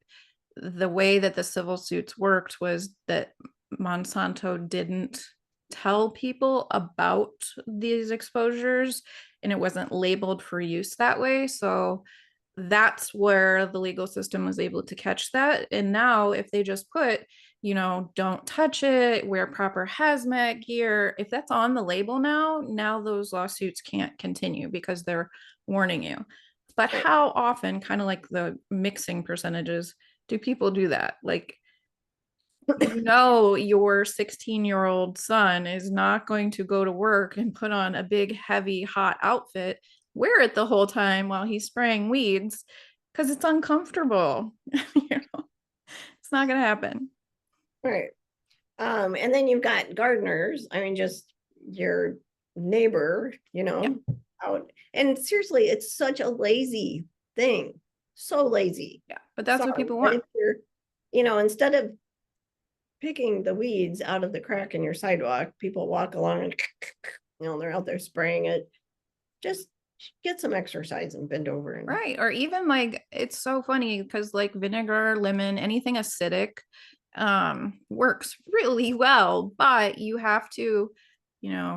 the way that the civil suits worked was that Monsanto didn't tell people about these exposures and it wasn't labeled for use that way. So that's where the legal system was able to catch that. And now, if they just put, don't touch it, wear proper hazmat gear, if that's on the label now those lawsuits can't continue because they're warning you. But how often, kind of like the mixing percentages, do people do that? Like, your 16-year-old son is not going to go to work and put on a big, heavy, hot outfit, wear it the whole time while he's spraying weeds because it's uncomfortable. It's not going to happen. Right. And then you've got gardeners. I mean, just your neighbor, out. And seriously, it's such a lazy thing. So lazy. Yeah, but that's what people want. Instead of picking the weeds out of the crack in your sidewalk, people walk along and they're out there spraying it. Just get some exercise and bend over. Right. Or even like, it's so funny because like vinegar, lemon, anything acidic works really well, but you have to,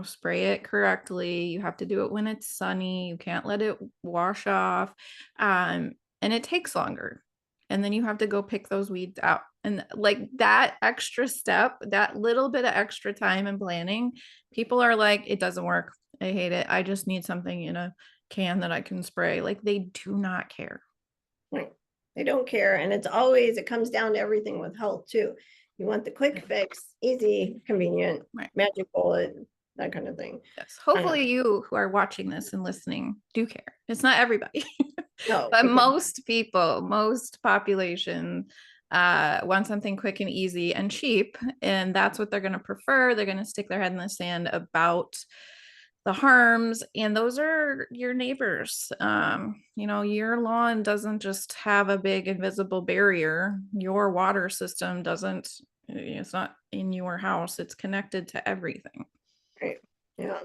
spray it correctly. You have to do it when it's sunny. You can't let it wash off. And it takes longer. And then you have to go pick those weeds out. And like that extra step, that little bit of extra time and planning, people are like, it doesn't work. I hate it. I just need something in a can that I can spray. Like they do not care. Right. They don't care. And it comes down to everything with health too. You want the quick fix, easy, convenient, right. Magic bullet, that kind of thing. Yes. Hopefully you who are watching this and listening do care. It's not everybody. No, but most people, most population want something quick and easy and cheap. And that's what they're going to prefer. They're going to stick their head in the sand about the harms. And those are your neighbors. Your lawn doesn't just have a big invisible barrier. Your water system doesn't, it's not in your house. It's connected to everything. Right. Yeah.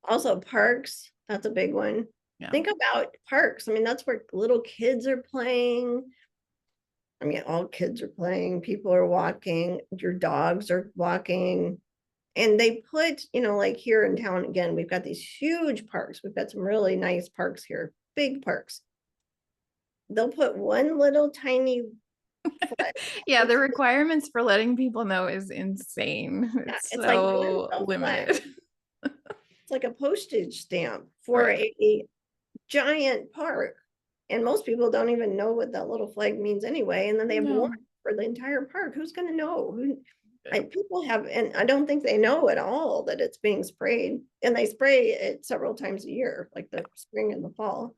Also parks, that's a big one. Yeah. Think about parks. I mean, that's where little kids are playing. I mean, all kids are playing, people are walking, your dogs are walking. And they put, like here in town, again, we've got these huge parks. We've got some really nice parks here, big parks. They'll put one little tiny flag. Yeah, the It's, requirements for letting people know is insane. yeah, It's it's like one so little flag. limited. It's like a postage stamp for Right. a giant park. And most people don't even know what that little flag means anyway. And then they have one No. for the entire park. Who's going to know? Yeah. People have, and I don't think they know at all that it's being sprayed. And they spray it several times a year, like the spring and the fall.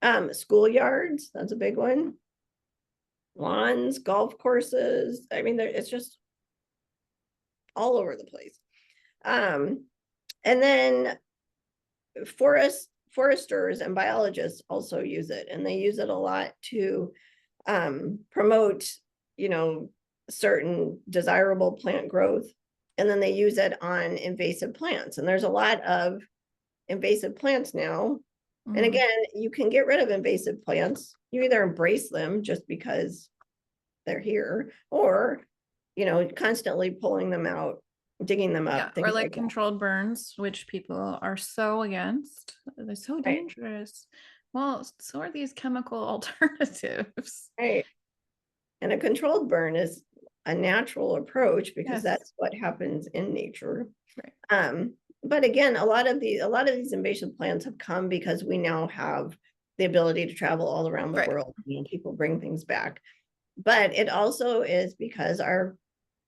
Schoolyards, that's a big one. Lawns, golf courses. I mean, it's just all over the place. And then foresters and biologists also use it, and they use it a lot to promote, certain desirable plant growth. And then they use it on invasive plants. And there's a lot of invasive plants now. And Mhm. again, you can get rid of invasive plants. You either embrace them just because they're here, or, constantly pulling them out, digging them Yeah, up, or things like like that. controlled burns, which people are so against. They're so Right, dangerous. Well, so are these chemical alternatives. right. And a controlled burn is a natural approach because Yes. that's what happens in nature. Right. But again, a lot of these invasive plants have come because we now have the ability to travel all around the Right. world. People bring things back. But it also is because our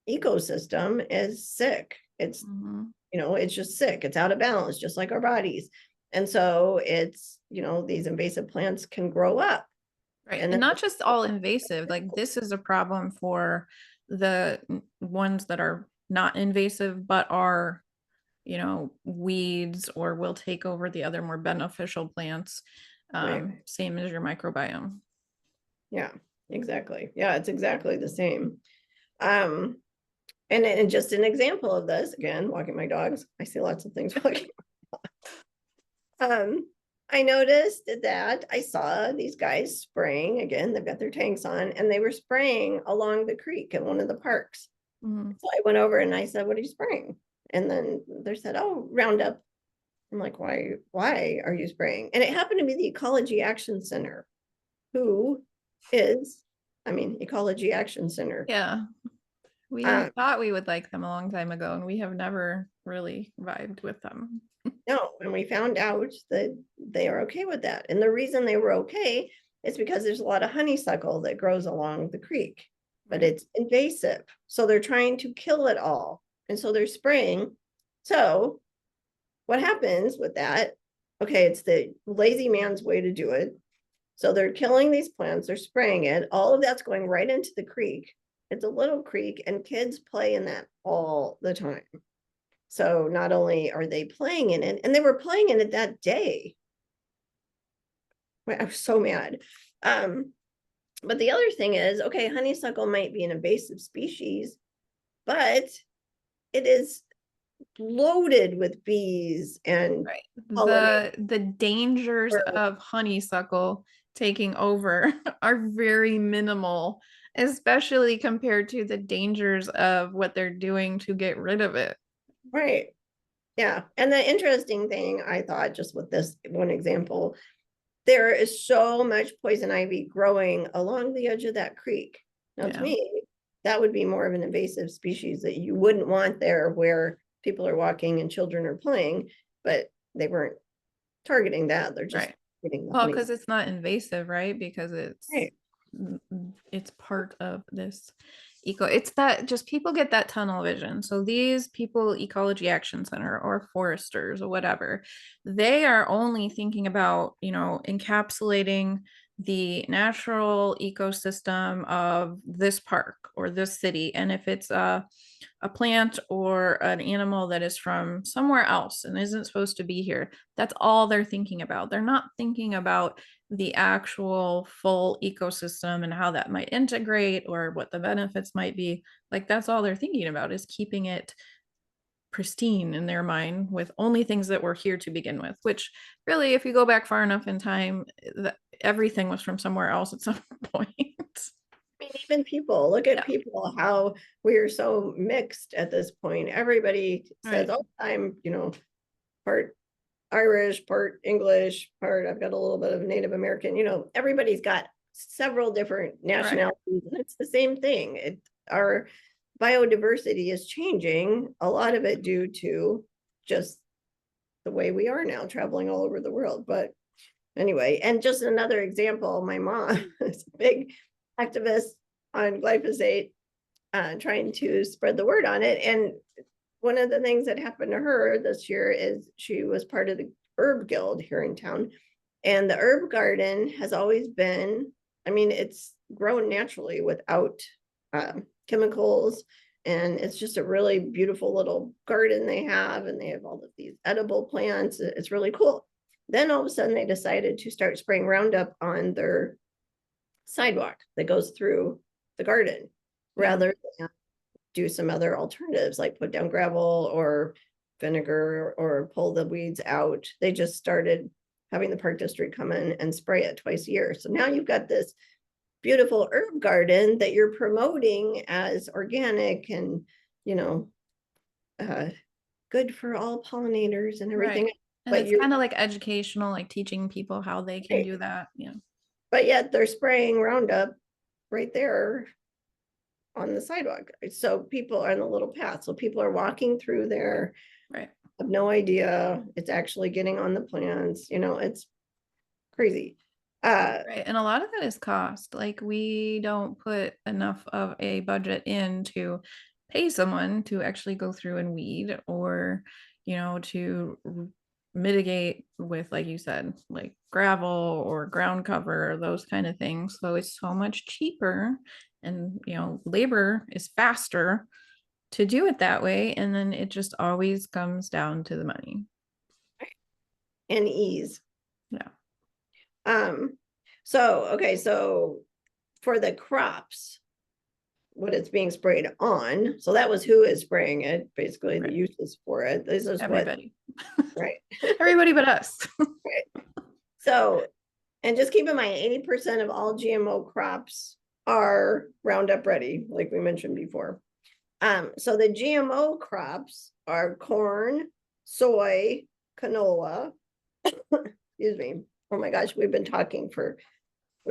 ecosystem is sick. Mhm. It's just sick. It's out of balance, just like our bodies. And so it's, these invasive plants can grow up. Right. And And then not just all invasive, like this is a problem for the ones that are not invasive, but are, weeds or will take over the other more beneficial plants. right. Same as your microbiome. Yeah, exactly. Yeah, it's exactly the same. Um, and just an example of this, again, walking my dogs, I see lots of things walking. Um, I noticed that I saw these guys spraying, again, they've got their tanks on, and they were spraying along the creek at one of the parks. Mhm. So I went over and I said, "What are you spraying?" And then they said, "Oh, Roundup." I'm like, why are you spraying? And it happened to be the Ecology Action Center, who is, Ecology Action Center. Yeah. We Um, thought we would like them a long time ago, and we have never really vibed with them. no, and we found out that they are okay with that. And the reason they were okay is because there's a lot of honeysuckle that grows along the creek, but Right. it's invasive. So they're trying to kill it all. And so they're spraying. So what happens with that? Okay, it's the lazy man's way to do it. So they're killing these plants, they're spraying it. All of that's going right into the creek. It's a little creek, and kids play in that all the time. So not only are they playing in it, and they were playing in it that day. I was so mad. Um, but the other thing is, okay, honeysuckle might be an invasive species, but it is loaded with bees and Right. pollinators. The dangers of honeysuckle taking over are very minimal, especially compared to the dangers of what they're doing to get rid of it. Right. Yeah. And the interesting thing I thought, just with this one example, there is so much poison ivy growing along the edge of that creek. Now, to Yeah. me, that would be more of an invasive species that you wouldn't want there where people are walking and children are playing, but they weren't targeting that. They're just Right. getting the Well, honey. because it's not invasive, right? Because Right. it's part of this it's that just people get that tunnel vision. So these people, Ecology Action Center or foresters or whatever, they are only thinking about, encapsulating the natural ecosystem of this park or this city. And if it's a plant or an animal that is from somewhere else and isn't supposed to be here, that's all they're thinking about. They're not thinking about the actual full ecosystem and how that might integrate or what the benefits might be. Like that's all they're thinking about, is keeping it pristine in their mind with only things that were here to begin with, which really, if you go back far enough in time, everything was from somewhere else at some point. even people, look at Yeah. people, how we are so mixed at this point. Everybody says, Right. oh, I'm, part Irish, part English, part I've got a little bit of Native American, everybody's got several different Right. nationalities, and it's the same thing. Our biodiversity is changing, a lot of it due to just the way we are now traveling all over the world. But anyway, and just another example, my mom is a big activist on glyphosate, trying to spread the word on it. And one of the things that happened to her this year is she was part of the herb guild here in town. And the herb garden has always been, I mean, it's grown naturally without chemicals. And it's just a really beautiful little garden they have. And they have all of these edible plants. It's really cool. Then all of a sudden they decided to start spraying Roundup on their sidewalk that goes through the garden, Yeah. rather than do some other alternatives like put down gravel or vinegar or pull the weeds out. They just started having the park district come in and spray it twice a year. So now you've got this beautiful herb garden that you're promoting as organic and, you know, good for all pollinators and everything. Right. And But it's you're kind of like educational, like teaching people how they can right. do that. Yeah. But yet they're spraying Roundup right there on the sidewalk. So people are on the little path. So people are walking through there, Right. have no idea it's actually getting on the plants. It's crazy. Right. And a lot of it is cost. Like we don't put enough of a budget in to pay someone to actually go through and weed or, to mitigate with, like you said, like gravel or ground cover, those kind of things. So it's so much cheaper and, labor is faster to do it that way. And then it just always comes down to the money. And ease. Yeah. Um, so for the crops, what it's being sprayed on, so that was who is spraying it, basically the Right. uses for it. This is what, Everybody. right. Everybody but us. Right. So, and just keep in mind, 80% of all GMO crops are Roundup ready, like we mentioned before. So the GMO crops are corn, soy, canola. Excuse me. Oh my gosh, we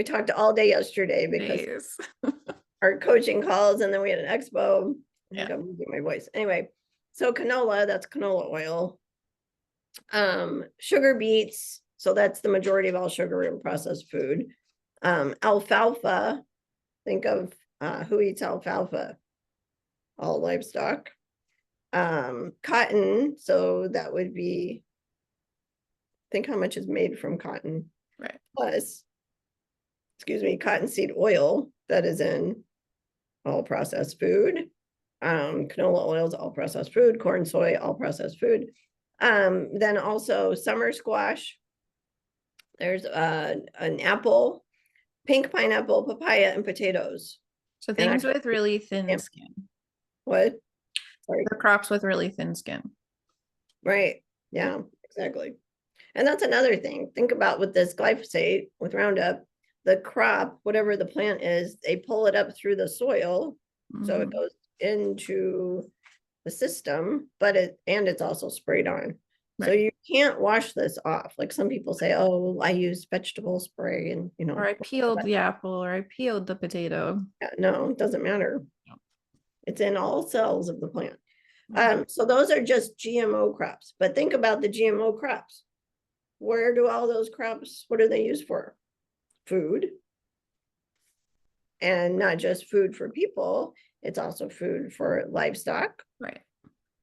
talked all day yesterday because Days. our coaching calls, and then we had an expo. I think Yeah. I'm losing my voice. Anyway, so canola, that's canola oil. Sugar beets, so that's the majority of all sugar in processed food. Alfalfa, think of who eats alfalfa? All livestock. Cotton, so that would be, think how much is made from cotton. Right. Plus, excuse me, cottonseed oil that is in all processed food. Canola oil is all processed food, corn, soy, all processed food. Then also summer squash. There's an apple, pink pineapple, papaya, and potatoes. So And things actually, with really thin skin. what? Sorry. The crops with really thin skin. Right. Yeah, exactly. And that's another thing. Think about with this glyphosate, with Roundup, the crop, whatever the plant is, they pull it up through the soil. So it Mhm. goes into the system, and it's also sprayed on. So Right. you can't wash this off. Like some people say, oh, I use vegetable spray and, Or I peeled the apple or I peeled the potato. no, it doesn't matter. Yep. It's in all cells of the plant. Yeah. So those are just GMO crops, but think about the GMO crops. Where do all those crops, what are they used for? Food. And not just food for people, it's also food for livestock. Right.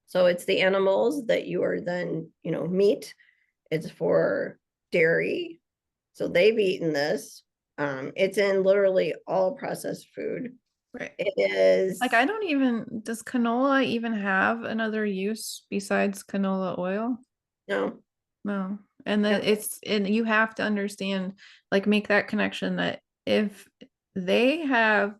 So it's the animals that you are then, meat. It's for dairy. So they've eaten this. It's in literally all processed food. Right. It is, Like does canola even have another use besides canola oil? no, No. And then no, and you have to understand, like make that connection that if they have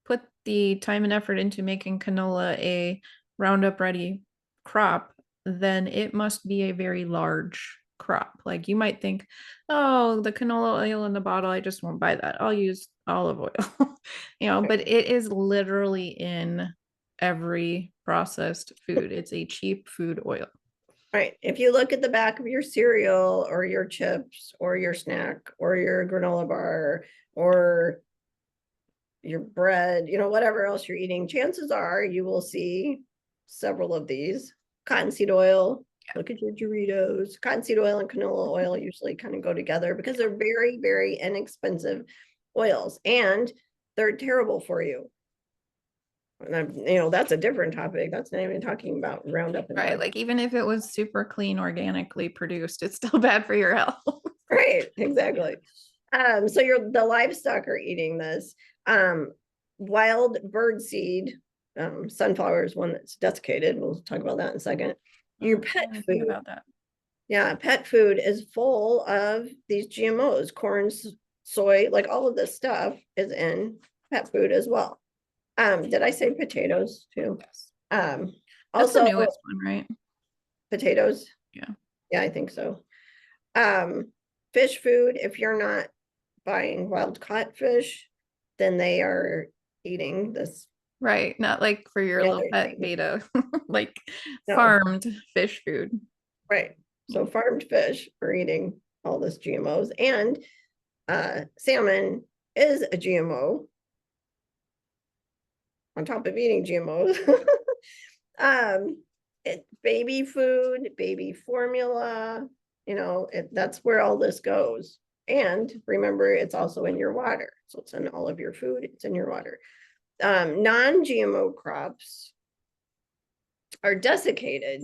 put the time and effort into making canola a Roundup ready crop, then it must be a very large crop. Like you might think, oh, the canola oil in the bottle, I just won't buy that. I'll use olive oil, but it is literally in every processed food. It's a cheap food oil. Right. If you look at the back of your cereal or your chips or your snack or your granola bar or your bread, whatever else you're eating, chances are you will see several of these. Cottonseed oil, look at your Doritos. Cottonseed oil and canola oil usually kind of go together because they're very, very inexpensive oils and they're terrible for you. And that's a different topic. That's not even talking about Roundup and Right. Like even if it was super clean, organically produced, it's still bad for your health. Right, exactly. So the livestock are eating this. Wild bird seed, sunflower is one that's desiccated. We'll talk about that in a second. Your pet food. About that. Yeah, pet food is full of these GMOs, corn, soy, like all of this stuff is in pet food as well. Did I say potatoes too? Yes. That's Also the newest one, right? potatoes. Yeah. Yeah, I think so. Fish food, if you're not buying wild caught fish, then they are eating this. Right. Not like for your little pet beta, like farmed fish food. Right. So farmed fish are eating all this GMOs, and salmon is a GMO on top of eating GMOs. Baby food, baby formula, that's where all this goes. And remember, it's also in your water. So it's in all of your food, it's in your water. Non-GMO crops are desiccated.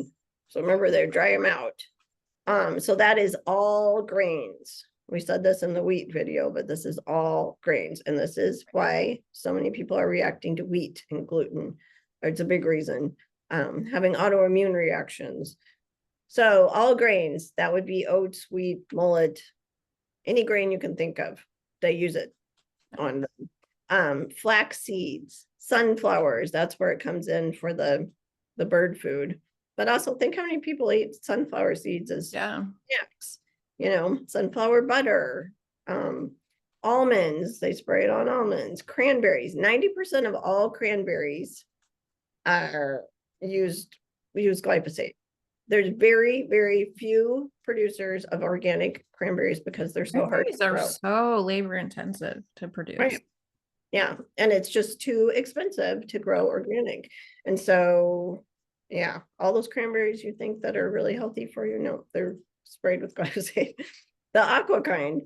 So remember, they dry them out. So that is all grains. We said this in the wheat video, but this is all grains. And this is why so many people are reacting to wheat and gluten. It's a big reason. Having autoimmune reactions. So all grains, that would be oats, wheat, millet, any grain you can think of, they use it on them. Flax seeds, sunflowers, that's where it comes in for the bird food. But also think how many people eat sunflower seeds as snacks. Sunflower butter, almonds, they spray it on almonds, cranberries. 90% of all cranberries are use glyphosate. There's very, very few producers of organic cranberries because they're so hard to grow. So labor intensive to produce. Right. Yeah, and it's just too expensive to grow organic. And so, yeah, all those cranberries you think that are really healthy for you, no, they're sprayed with glyphosate. The aqua kind,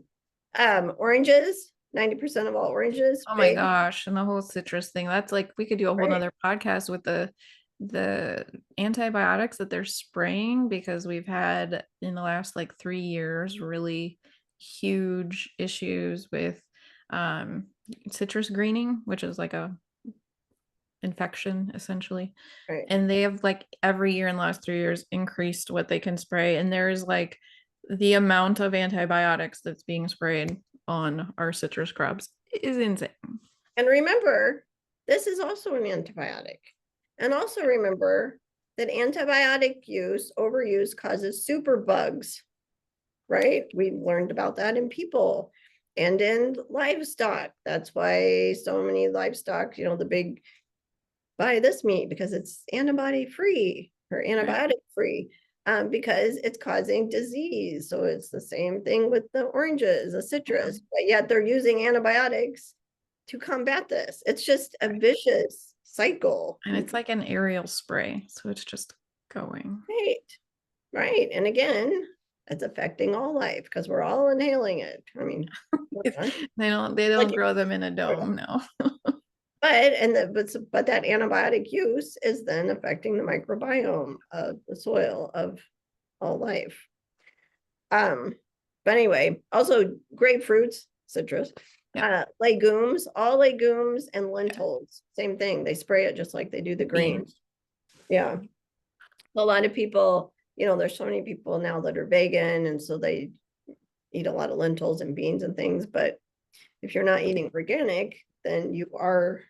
oranges, 90% of all oranges. Oh my gosh, and the whole citrus thing. That's like we could do a whole nother podcast with the antibiotics that they're spraying, because we've had in the last like 3 years really huge issues with citrus greening, which is like a infection essentially. Right. And they have like every year in the last 3 years increased what they can spray, and there is like the amount of antibiotics that's being sprayed on our citrus crops is insane. And remember, this is also an antibiotic. And also remember that antibiotic overuse causes super bugs, right? We learned about that in people and in livestock. That's why so many livestock, the big buy this meat because it's antibody free or antibiotic free. Because it's causing disease. So it's the same thing with the oranges, the citrus, but yet they're using antibiotics to combat this. It's just a vicious cycle. And it's like an aerial spray. So it's just going. Right. And again, it's affecting all life because we're all inhaling it. I mean, they don't grow them in a dome, no. But that antibiotic use is then affecting the microbiome of the soil of all life. But anyway, also grapefruits, citrus, legumes, all legumes and lentils, same thing. They spray it just like they do the grains. Yeah. A lot of people, there's so many people now that are vegan, and so they eat a lot of lentils and beans and things. But if you're not eating organic, then you are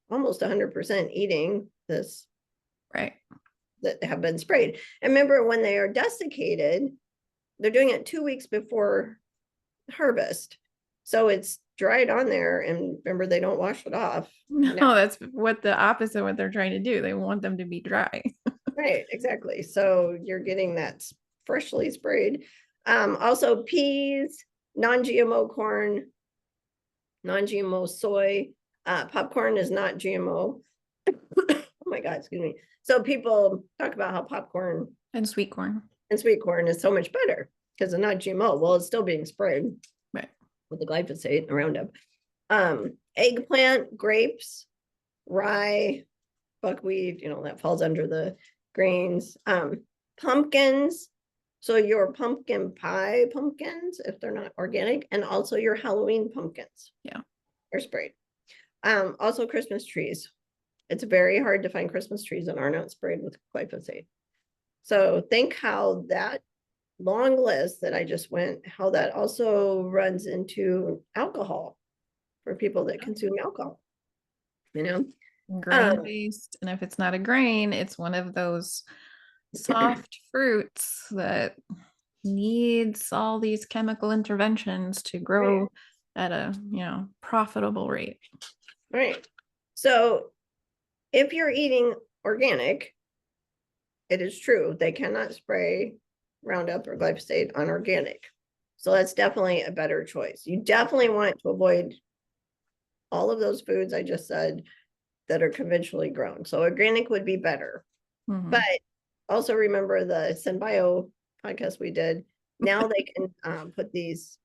almost 100% eating this. Right. that have been sprayed. And remember, when they are desiccated, they're doing it 2 weeks before harvest. So it's dried on there, and remember, they don't wash it off. No, Now, that's what the opposite what they're trying to do. They want them to be dry. right, exactly. So you're getting that freshly sprayed. Also peas, non-GMO corn, non-GMO soy. Popcorn is not GMO. Oh my God, excuse me. So people talk about how popcorn And sweet corn. and sweet corn is so much better because it's not GMO. Well, it's still being sprayed Right. with the glyphosate and the Roundup. Eggplant, grapes, rye, buckwheat, that falls under the grains. Pumpkins. So your pumpkin pie pumpkins, if they're not organic, and also your Halloween pumpkins. Yeah. Are sprayed. Also Christmas trees. It's very hard to find Christmas trees that are not sprayed with glyphosate. So think how that long list that I just went, how that also runs into alcohol for people that consume alcohol. Grain based. And if it's not a grain, it's one of those soft fruits that needs all these chemical interventions to grow at a profitable rate. Right. So if you're eating organic, it is true they cannot spray Roundup or glyphosate on organic. So that's definitely a better choice. You definitely want to avoid all of those foods I just said that are conventionally grown. So organic would be better. Mhm. But also remember the Synbio podcast we did. Now they can put these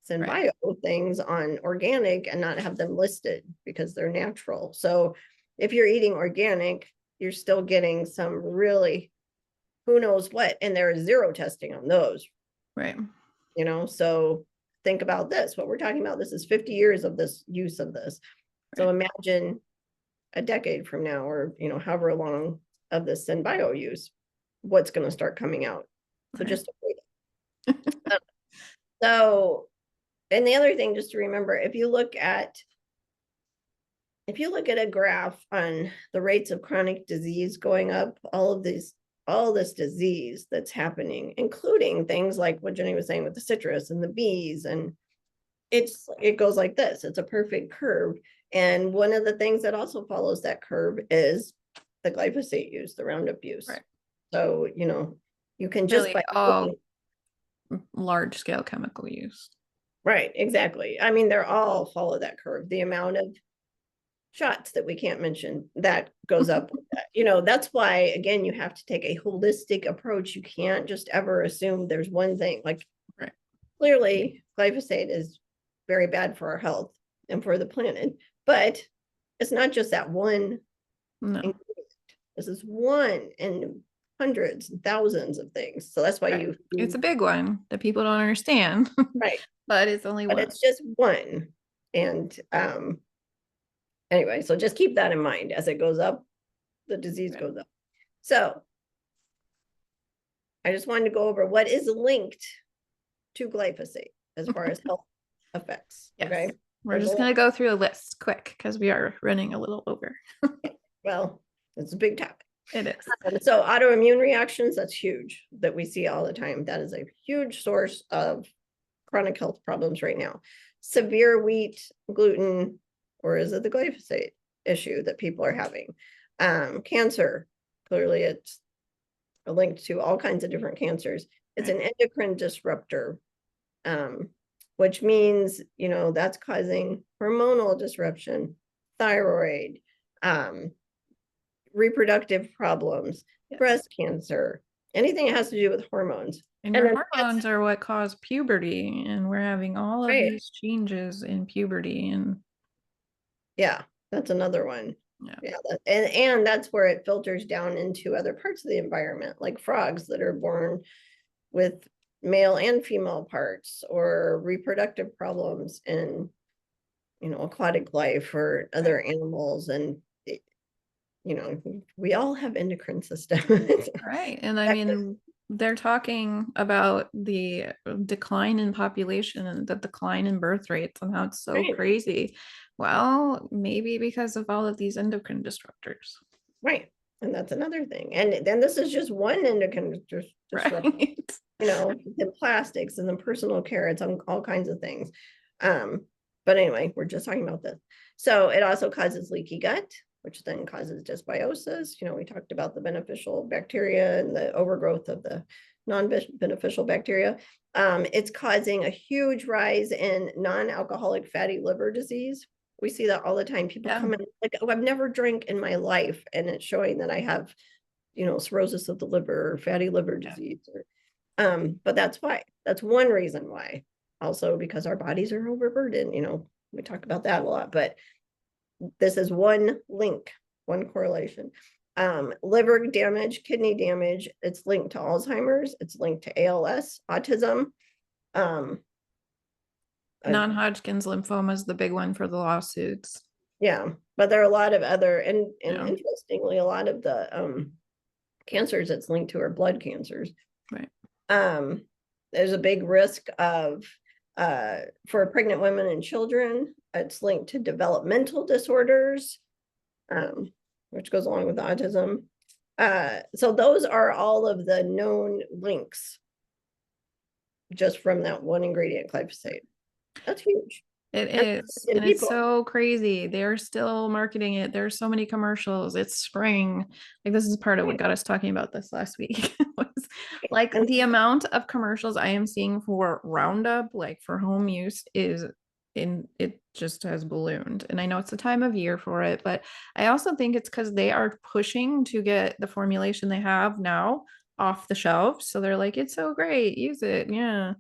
Synbio things on organic and not have them listed because they're natural. So if you're eating organic, you're still getting some really who knows what, and there is zero testing on those. Right. So think about this. What we're talking about, this is 50 years of this use of this. So imagine a decade from now, or however long of this Synbio use, what's going to start coming out. So just avoid it. So, and the other thing just to remember, if you look at a graph on the rates of chronic disease going up, all this disease that's happening, including things like what Jenny was saying with the citrus and the bees, and it goes like this. It's a perfect curve. And one of the things that also follows that curve is the glyphosate use, the Roundup use. Right. So, you can just really all large scale chemical use. Right, exactly. I mean, they're all follow that curve. The amount of shots that we can't mention that goes up with that. That's why, again, you have to take a holistic approach. You can't just ever assume there's one thing. Like, clearly glyphosate is very bad for our health and for the planet, but it's not just that one ingredient. This is one in hundreds and thousands of things. So that's why it's a big one that people don't understand. Right. But it's only one. It's just one. And anyway, so just keep that in mind. As it goes up, the disease goes up. So I just wanted to go over what is linked to glyphosate as far as health effects. Yes. Okay. We're just going to go through a list quick because we are running a little over. Well, it's a big topic. It is. So autoimmune reactions, that's huge, that we see all the time. That is a huge source of chronic health problems right now. Severe wheat, gluten, or is it the glyphosate issue that people are having? Cancer, clearly it's linked to all kinds of different cancers. It's an endocrine disruptor, which means, that's causing hormonal disruption, thyroid, reproductive problems, breast cancer, anything that has to do with hormones. And your hormones are what cause puberty, and we're having all of these changes in puberty. And yeah, that's another one. Yeah, and that's where it filters down into other parts of the environment, like frogs that are born with male and female parts, or reproductive problems in aquatic life or other animals. And we all have endocrine systems. Right. And I mean, they're talking about the decline in population and the decline in birth rates and how it's so crazy. Well, maybe because of all of these endocrine disruptors. Right. And that's another thing. And then this is just one endocrine disruptor, Right. the plastics and the personal care, it's on all kinds of things. But anyway, we're just talking about this. So it also causes leaky gut, which then causes dysbiosis. We talked about the beneficial bacteria and the overgrowth of the non-beneficial bacteria. It's causing a huge rise in non-alcoholic fatty liver disease. We see that all the time. People come in like, oh, I've never drank in my life, and it's showing that I have, cirrhosis of the liver or fatty liver disease. But that's why. That's one reason why. Also because our bodies are overburdened. We talk about that a lot, but this is one link, one correlation. Liver damage, kidney damage, it's linked to Alzheimer's, it's linked to ALS, autism. Non-Hodgkin's lymphoma is the big one for the lawsuits. Yeah, but there are a lot of other, and Yeah. interestingly, a lot of the cancers it's linked to are blood cancers. Right. There's a big risk of for pregnant women and children. It's linked to developmental disorders, which goes along with autism. So those are all of the known links just from that one ingredient, glyphosate. That's huge. It is. And it's so crazy. They're still marketing it. There's so many commercials. It's spring. Like, this is part of what got us talking about this last week. Was like the amount of commercials I am seeing for Roundup, like for home use, is it just has ballooned. And I know it's the time of year for it, but I also think it's because they are pushing to get the formulation they have now off the shelf. So they're like, it's so great, use it. Yeah.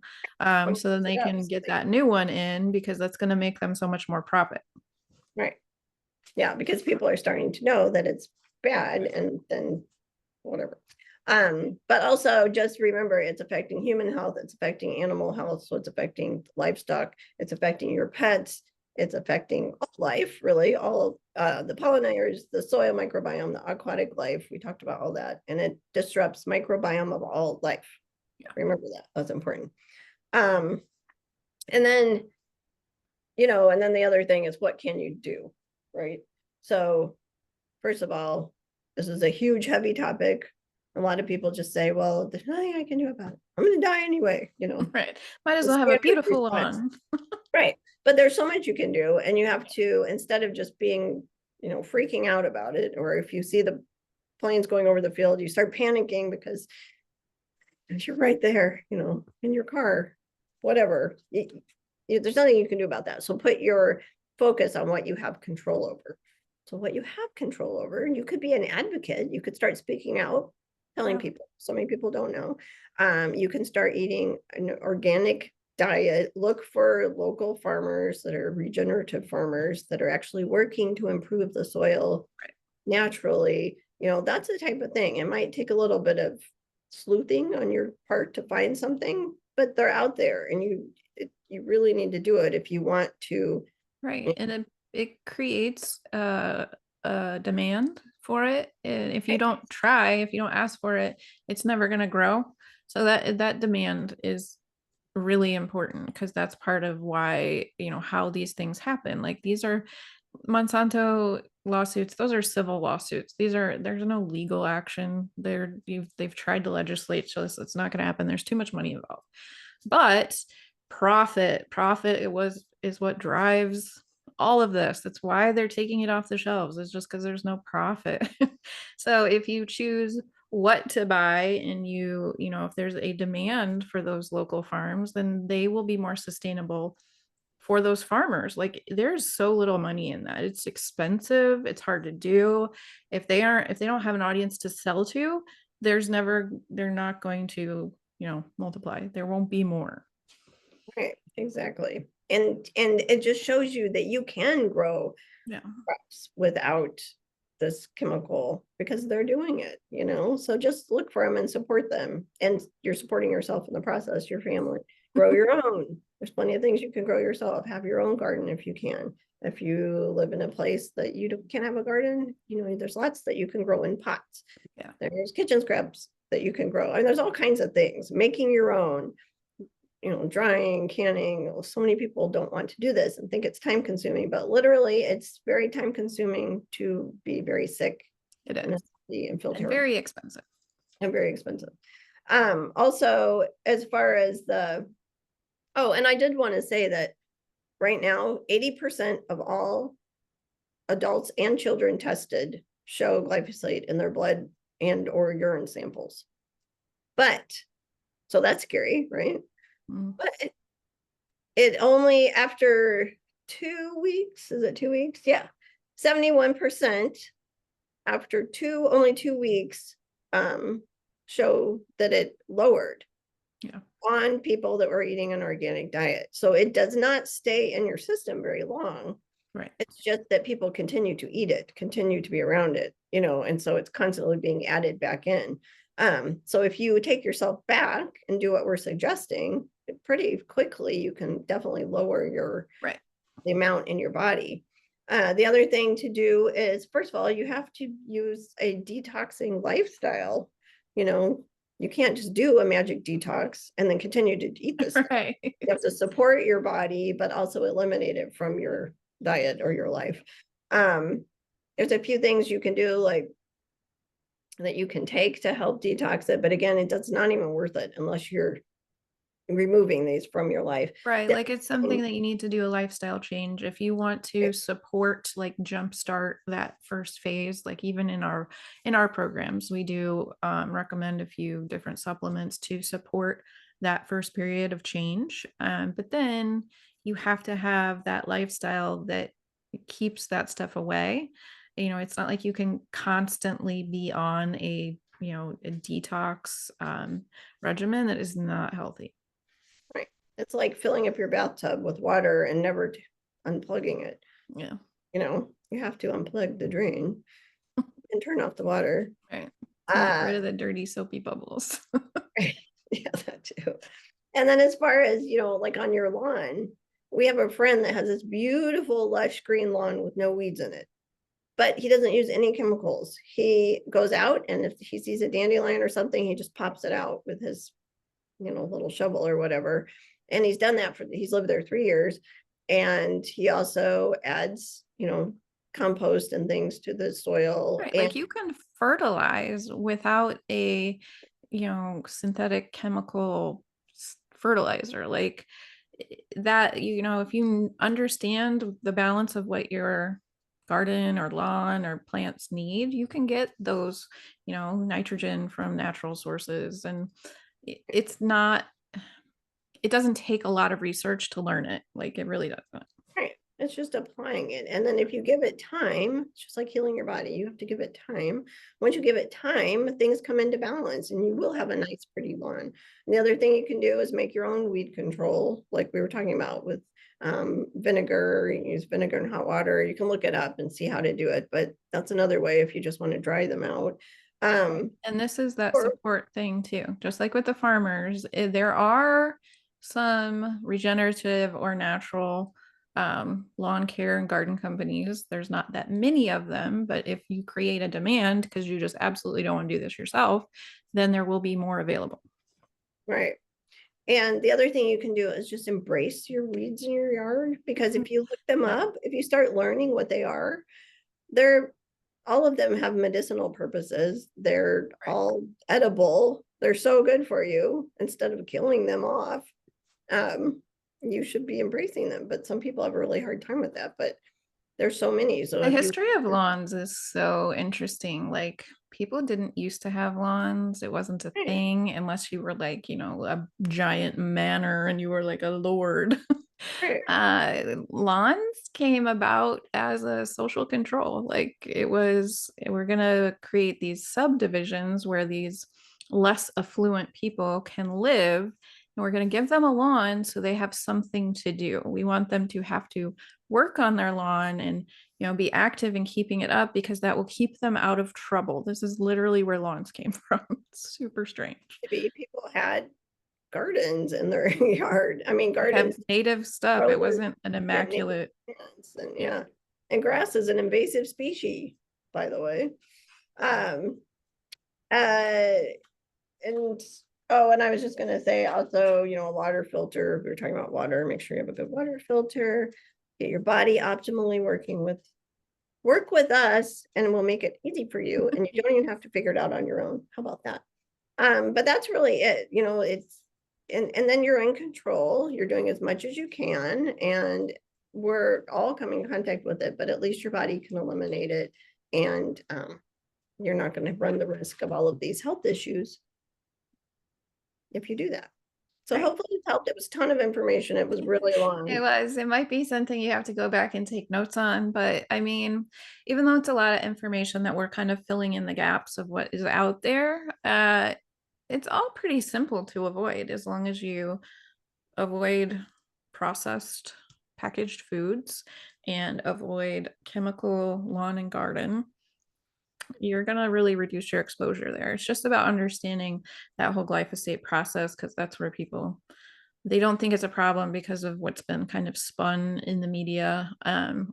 So then they can get that new one in because that's going to make them so much more profit. Right. Yeah, because people are starting to know that it's bad, and then whatever. But also just remember, it's affecting human health, it's affecting animal health, so it's affecting livestock, it's affecting your pets, it's affecting life, really, all of the pollinators, the soil microbiome, the aquatic life. We talked about all that, and it disrupts microbiome of all life. Yeah. Remember that. That's important. And then, and then the other thing is, what can you do, right? So first of all, this is a huge, heavy topic. A lot of people just say, well, there's nothing I can do about it. I'm going to die anyway, Right. Might as well have a beautiful lawn. Right. But there's so much you can do. And you have to, instead of just being, freaking out about it, or if you see the planes going over the field, you start panicking because you're right there, in your car, whatever. There's nothing you can do about that. So put your focus on what you have control over. So what you have control over, and you could be an advocate, you could start speaking out, telling people. So many people don't know. You can start eating an organic diet. Look for local farmers that are regenerative farmers that are actually working to improve the soil naturally. That's the type of thing. It might take a little bit of sleuthing on your part to find something, but they're out there, and you really need to do it if you want to. Right. And it creates a demand for it. And if you don't try, if you don't ask for it, it's never going to grow. So that demand is really important, because that's part of why, how these things happen. Like, these are Monsanto lawsuits, those are civil lawsuits. There's no legal action. They've tried to legislate, so it's not going to happen. There's too much money involved. But profit is what drives all of this. That's why they're taking it off the shelves. It's just because there's no profit. So if you choose what to buy, and if there's a demand for those local farms, then they will be more sustainable for those farmers. Like, there's so little money in that. It's expensive, it's hard to do. If they don't have an audience to sell to, they're not going to multiply. There won't be more. Right, exactly. And it just shows you that you can grow crops without this chemical, because they're doing it, so just look for them and support them, and you're supporting yourself in the process, your family. Grow your own. There's plenty of things you can grow yourself. Have your own garden if you can. If you live in a place that you can't have a garden, there's lots that you can grow in pots. Yeah, there's kitchen scraps that you can grow, and there's all kinds of things. Making your own, drying, canning. So many people don't want to do this and think it's time consuming, but literally it's very time consuming to be very sick. It is. and And filter very expensive. and very expensive. Also, as far as and I did want to say that right now, 80% of all adults and children tested show glyphosate in their blood and or urine samples. But, so that's scary, right? Mm. But it only after 2 weeks, is it 2 weeks? Yeah. 71% after only 2 weeks show that it lowered Yeah. on people that were eating an organic diet. So it does not stay in your system very long. Right. It's just that people continue to eat it, continue to be around it, and so it's constantly being added back in. So if you take yourself back and do what we're suggesting, pretty quickly, you can definitely lower Right. the amount in your body. The other thing to do is, first of all, you have to use a detoxing lifestyle. You can't just do a magic detox and then continue to eat this stuff. Right. You have to support your body, but also eliminate it from your diet or your life. There's a few things you can do, like that you can take to help detox it, but again, it's not even worth it unless you're removing these from your life. Right. Like it's something that you need to do a lifestyle change if you want to support, like jumpstart that first phase. Like even in our programs, we do recommend a few different supplements to support that first period of change. But then you have to have that lifestyle that keeps that stuff away. It's not like you can constantly be on a detox regimen that is not healthy. Right. It's like filling up your bathtub with water and never unplugging it. Yeah. You have to unplug the drain and turn off the water. Right. Get rid of the dirty soapy bubbles. Yeah, that too. And then as far as, like on your lawn, we have a friend that has this beautiful lush green lawn with no weeds in it, but he doesn't use any chemicals. He goes out and if he sees a dandelion or something, he just pops it out with his, little shovel or whatever. And he's done that he's lived there 3 years. And he also adds, compost and things to the soil. Right. And Like you can fertilize without a, synthetic chemical fertilizer. Like that, if you understand the balance of what your garden or lawn or plants need, you can get those, nitrogen from natural sources. And it's not, it doesn't take a lot of research to learn it. Like it really doesn't. right, it's just applying it. And then if you give it time, it's just like healing your body. You have to give it time. Once you give it time, things come into balance and you will have a nice, pretty lawn. And the other thing you can do is make your own weed control, like we were talking about with vinegar. You use vinegar and hot water. You can look it up and see how to do it. But that's another way if you just want to dry them out. And this is that support thing too. Just like with the farmers, there are some regenerative or natural lawn care and garden companies. There's not that many of them, but if you create a demand because you just absolutely don't want to do this yourself, then there will be more available. Right. And the other thing you can do is just embrace your weeds in your yard, because if you look them up, if you start learning what they are, all of them have medicinal purposes. They're all edible. They're so good for you. Instead of killing them off, you should be embracing them. But some people have a really hard time with that. But there's so many. So The history of lawns is so interesting. Like people didn't used to have lawns. It wasn't a thing unless you were like, a giant manor and you were like a lord. Lawns came about as a social control. Like we're gonna create these subdivisions where these less affluent people can live, and we're gonna give them a lawn so they have something to do. We want them to have to work on their lawn and be active in keeping it up because that will keep them out of trouble. This is literally where lawns came from. It's super strange. Maybe people had gardens in their yard. I mean, gardens, native stuff. It wasn't an immaculate. And and grass is an invasive species, by the way. And I was just gonna say also, a water filter. We were talking about water. Make sure you have a good water filter. Get your body optimally working with work with us and we'll make it easy for you and you don't even have to figure it out on your own. How about that? But that's really it, you know, it's, and then you're in control, you're doing as much as you can, and we're all coming in contact with it, but at least your body can eliminate it. And you're not going to run the risk of all of these health issues if you do that. So Right. hopefully it helped. It was a ton of information. It was really long. It was. It might be something you have to go back and take notes on, but I mean, even though it's a lot of information that we're kind of filling in the gaps of what is out there, it's all pretty simple to avoid as long as you avoid processed packaged foods and avoid chemical lawn and garden. You're going to really reduce your exposure there. It's just about understanding that whole glyphosate process, because that's where people, they don't think it's a problem because of what's been kind of spun in the media,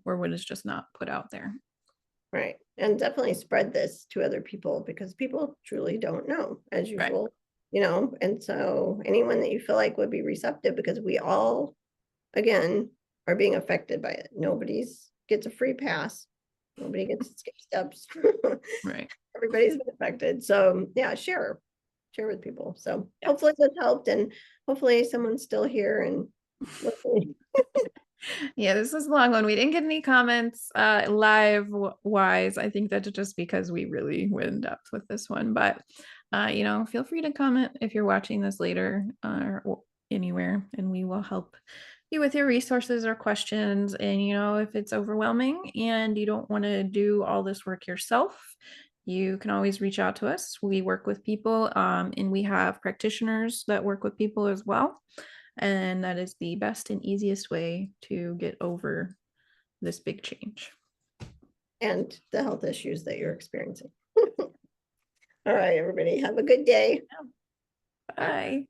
or what is just not put out there. Right. And definitely spread this to other people because people truly don't know, as Right. usual, you know. And so anyone that you feel like would be receptive, because we all, again, are being affected by it. Nobody's gets a free pass. Nobody gets to skip steps. Right. Everybody's been affected. So yeah, share with people. So Yeah. hopefully this helped, and hopefully someone's still here and listening. Yeah, this is a long one. We didn't get any comments live wise. I think that's just because we really went in depth with this one. But you know, feel free to comment if you're watching this later or anywhere, and we will help you with your resources or questions. And you know, if it's overwhelming and you don't want to do all this work yourself, you can always reach out to us. We work with people, and we have practitioners that work with people as well. And that is the best and easiest way to get over this big change. And the health issues that you're experiencing. All right, everybody, have a good day. Bye.